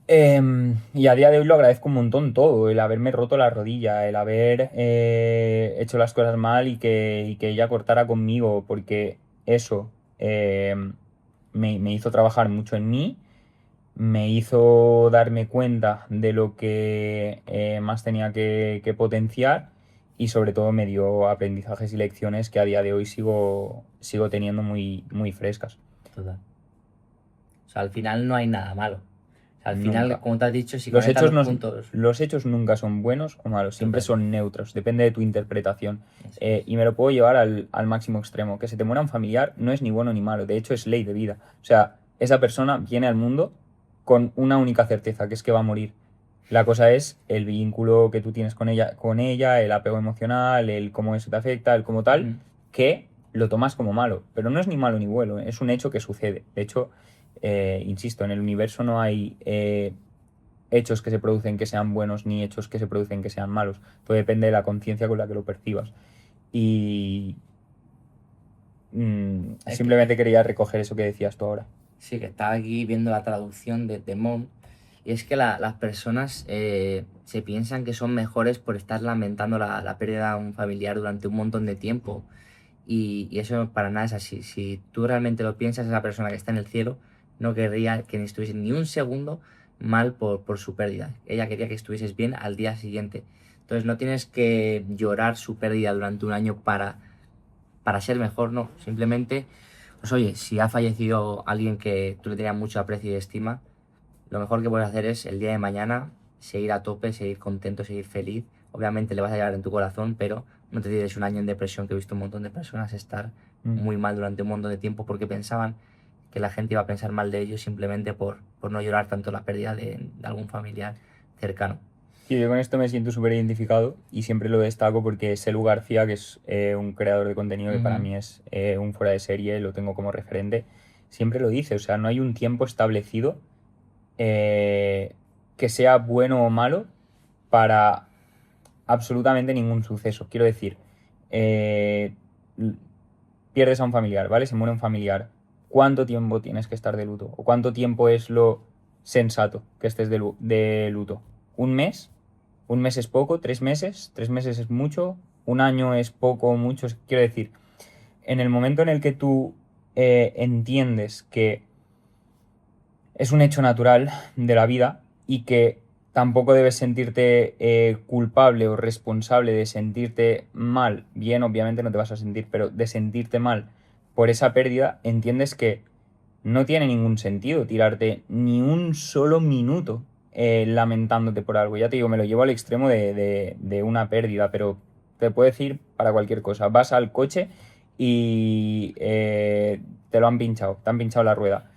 Y a día de hoy lo agradezco un montón todo, el haberme roto la rodilla, el haber hecho las cosas mal y que ella cortara conmigo, porque eso me hizo trabajar mucho en mí, me hizo darme cuenta de lo que más tenía que potenciar y sobre todo me dio aprendizajes y lecciones que a día de hoy sigo teniendo muy, muy frescas. Total. O sea, al final no hay nada malo. O sea, al final, Nunca. como te has dicho, si Los conectas hechos, los puntos... los hechos nunca son buenos o malos, siempre Total. son neutros, depende de tu interpretación. Eso. Y me lo puedo llevar al máximo extremo. Que se te muera un familiar no es ni bueno ni malo, de hecho es ley de vida. O sea, esa persona viene al mundo con una única certeza, que es que va a morir. La cosa es el vínculo que tú tienes con ella, el apego emocional, el cómo eso te afecta, el cómo tal, que lo tomas como malo. Pero no es ni malo ni bueno, es un hecho que sucede. De hecho, insisto, en el universo no hay hechos que se producen que sean buenos ni hechos que se producen que sean malos. Todo depende de la conciencia con la que lo percibas. Y simplemente quería recoger eso que decías tú ahora. Sí, que estaba aquí viendo la traducción de Mom. Y es que las personas se piensan que son mejores por estar lamentando la pérdida de un familiar durante un montón de tiempo. Y eso para nada es así. Si tú realmente lo piensas, esa persona que está en el cielo no querría que ni estuviese ni un segundo mal por su pérdida. Ella quería que estuvieses bien al día siguiente. Entonces no tienes que llorar su pérdida durante un año para ser mejor, no. Simplemente, pues oye, si ha fallecido alguien que tú le tenías mucho aprecio y estima, lo mejor que puedes hacer es el día de mañana seguir a tope, seguir contento, seguir feliz. Obviamente le vas a llevar en tu corazón, pero no te tires un año en depresión, que he visto un montón de personas estar muy mal durante un montón de tiempo porque pensaban que la gente iba a pensar mal de ellos simplemente por no llorar tanto la pérdida de algún familiar cercano. Sí, yo con esto me siento súper identificado y siempre lo destaco porque Selu García, que es un creador de contenido que para mí es un fuera de serie, lo tengo como referente, siempre lo dice, o sea, no hay un tiempo establecido que sea bueno o malo para absolutamente ningún suceso. Quiero decir, pierdes a un familiar, ¿vale? Se muere un familiar. ¿Cuánto tiempo tienes que estar de luto? ¿O cuánto tiempo es lo sensato que estés de luto? ¿Un mes? ¿Un mes es poco? ¿3 meses? ¿3 meses es mucho? ¿Un año es poco o mucho? Quiero decir, en el momento en el que tú entiendes que es un hecho natural de la vida y que tampoco debes sentirte culpable o responsable de sentirte mal, bien, obviamente no te vas a sentir, pero de sentirte mal por esa pérdida, entiendes que no tiene ningún sentido tirarte ni un solo minuto lamentándote por algo. Ya te digo, me lo llevo al extremo de una pérdida, pero te puedo decir para cualquier cosa. Vas al coche y te han pinchado la rueda.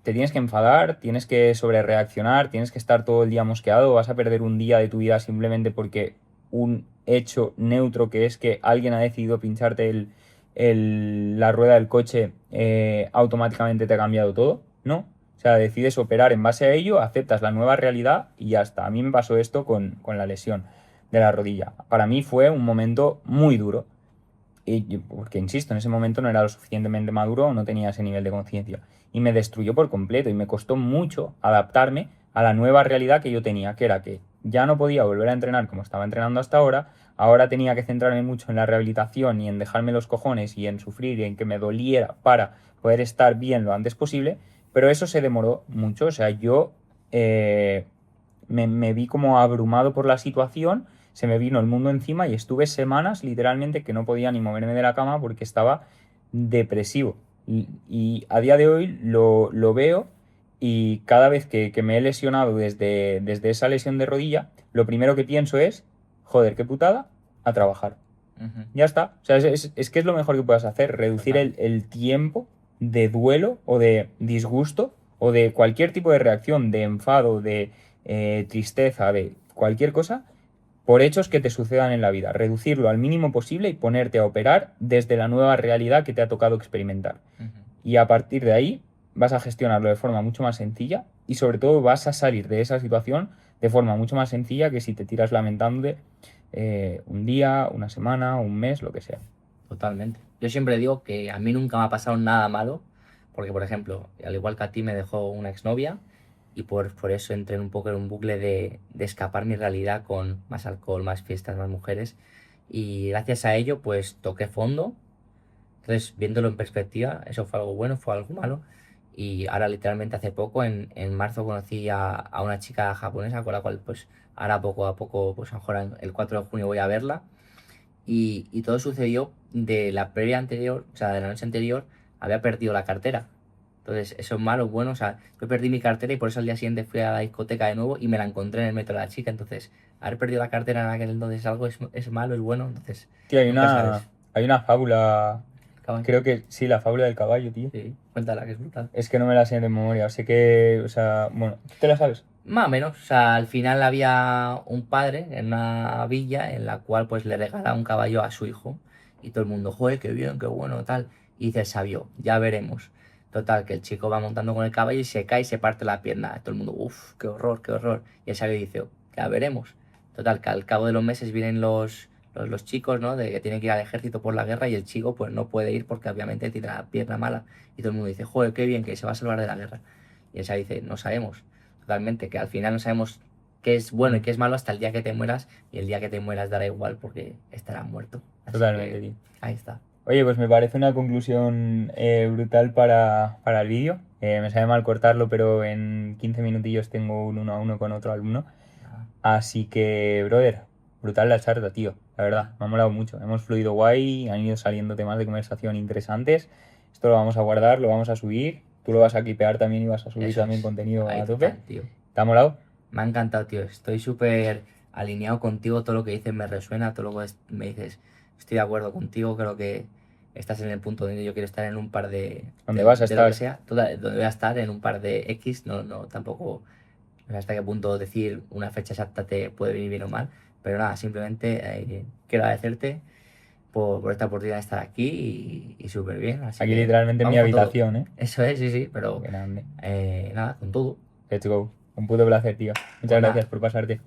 Te tienes que enfadar, tienes que sobrereaccionar, tienes que estar todo el día mosqueado, vas a perder un día de tu vida simplemente porque un hecho neutro que es que alguien ha decidido pincharte la rueda del coche automáticamente te ha cambiado todo, ¿no? O sea, decides operar en base a ello, aceptas la nueva realidad y ya está. A mí me pasó esto con la lesión de la rodilla. Para mí fue un momento muy duro. Porque, insisto, en ese momento no era lo suficientemente maduro o no tenía ese nivel de conciencia. Y me destruyó por completo y me costó mucho adaptarme a la nueva realidad que yo tenía, que era que ya no podía volver a entrenar como estaba entrenando hasta ahora tenía que centrarme mucho en la rehabilitación y en dejarme los cojones y en sufrir y en que me doliera para poder estar bien lo antes posible, pero eso se demoró mucho, o sea, yo me vi como abrumado por la situación, se me vino el mundo encima y estuve semanas literalmente que no podía ni moverme de la cama porque estaba depresivo. Y a día de hoy lo veo y cada vez que me he lesionado desde esa lesión de rodilla, lo primero que pienso es, joder, qué putada, a trabajar. Ya está. O sea, es que es lo mejor que puedas hacer, reducir el tiempo de duelo o de disgusto o de cualquier tipo de reacción, de enfado, de tristeza, de cualquier cosa, por hechos que te sucedan en la vida. Reducirlo al mínimo posible y ponerte a operar desde la nueva realidad que te ha tocado experimentar. Y a partir de ahí vas a gestionarlo de forma mucho más sencilla y sobre todo vas a salir de esa situación de forma mucho más sencilla que si te tiras lamentándote un día, una semana, un mes, lo que sea. Totalmente. Yo siempre digo que a mí nunca me ha pasado nada malo, porque, por ejemplo, al igual que a ti me dejó una exnovia y por eso entré un poco en un bucle de escapar mi realidad con más alcohol, más fiestas, más mujeres. Y gracias a ello, pues toqué fondo. Entonces, viéndolo en perspectiva, eso fue algo bueno, fue algo malo. Y ahora, literalmente, hace poco, en marzo, conocí a una chica japonesa con la cual, pues, ahora poco a poco, pues, a lo mejor el 4 de junio voy a verla. Y todo sucedió de la previa anterior, o sea, de la noche anterior, había perdido la cartera. Entonces, eso es malo, bueno, o sea, yo perdí mi cartera y por eso al día siguiente fui a la discoteca de nuevo y me la encontré en el metro de la chica. Entonces, haber perdido la cartera en aquel entonces algo es malo, es bueno, entonces, Tío, nunca sabes. hay una fábula, Caballo. creo que sí, la fábula del caballo, tío. Sí, cuéntala, que es brutal. Es que no me la sé de memoria, sé que, o sea, bueno, ¿tú te la sabes? Más o menos, o sea, al final había un padre en una villa en la cual pues le regala un caballo a su hijo y todo el mundo, joder, qué bien, qué bueno, tal. Y dice el sabio, ya veremos. Total, que el chico va montando con el caballo y se cae y se parte la pierna. Todo el mundo, uff, qué horror, qué horror. Y el sabio dice, ya veremos. Total, que al cabo de los meses vienen los chicos, ¿no? De que tienen que ir al ejército por la guerra y el chico pues no puede ir porque obviamente tiene la pierna mala. Y todo el mundo dice, joder, qué bien, que se va a salvar de la guerra. Y el sabio dice, no sabemos. Totalmente, que al final no sabemos qué es bueno y qué es malo hasta el día que te mueras y el día que te mueras dará igual porque estarás muerto. Así Totalmente, que, tío. ahí está. Oye, pues me parece una conclusión brutal para el vídeo. Me sabe mal cortarlo, pero en 15 minutillos tengo un 1-1 con otro alumno. Así que, brother, brutal la charla, tío. La verdad, me ha molado mucho. Hemos fluido guay, han ido saliendo temas de conversación interesantes. Esto lo vamos a guardar, lo vamos a subir. Tú lo vas a clipear también y vas a subir Eso también es. contenido Ahí a tope. está, tío. ¿Te ha molado? Me ha encantado, tío. Estoy súper alineado contigo. Todo lo que dices me resuena. Todo lo que me dices, estoy de acuerdo contigo. Creo que estás en el punto donde yo quiero estar en un par de... ¿Dónde vas a de lo que estar? sea. Donde voy a estar en un par de X. No, tampoco... No sé hasta qué punto decir una fecha exacta te puede venir bien o mal. Pero nada, simplemente quiero agradecerte por esta oportunidad de estar aquí y súper bien. Así Aquí que literalmente en mi vamos con todo. habitación, ¿eh? Eso es, sí, sí, pero Grande. nada, con todo. Let's go. Un puto placer, tío. Muchas Pues nada. gracias por pasarte.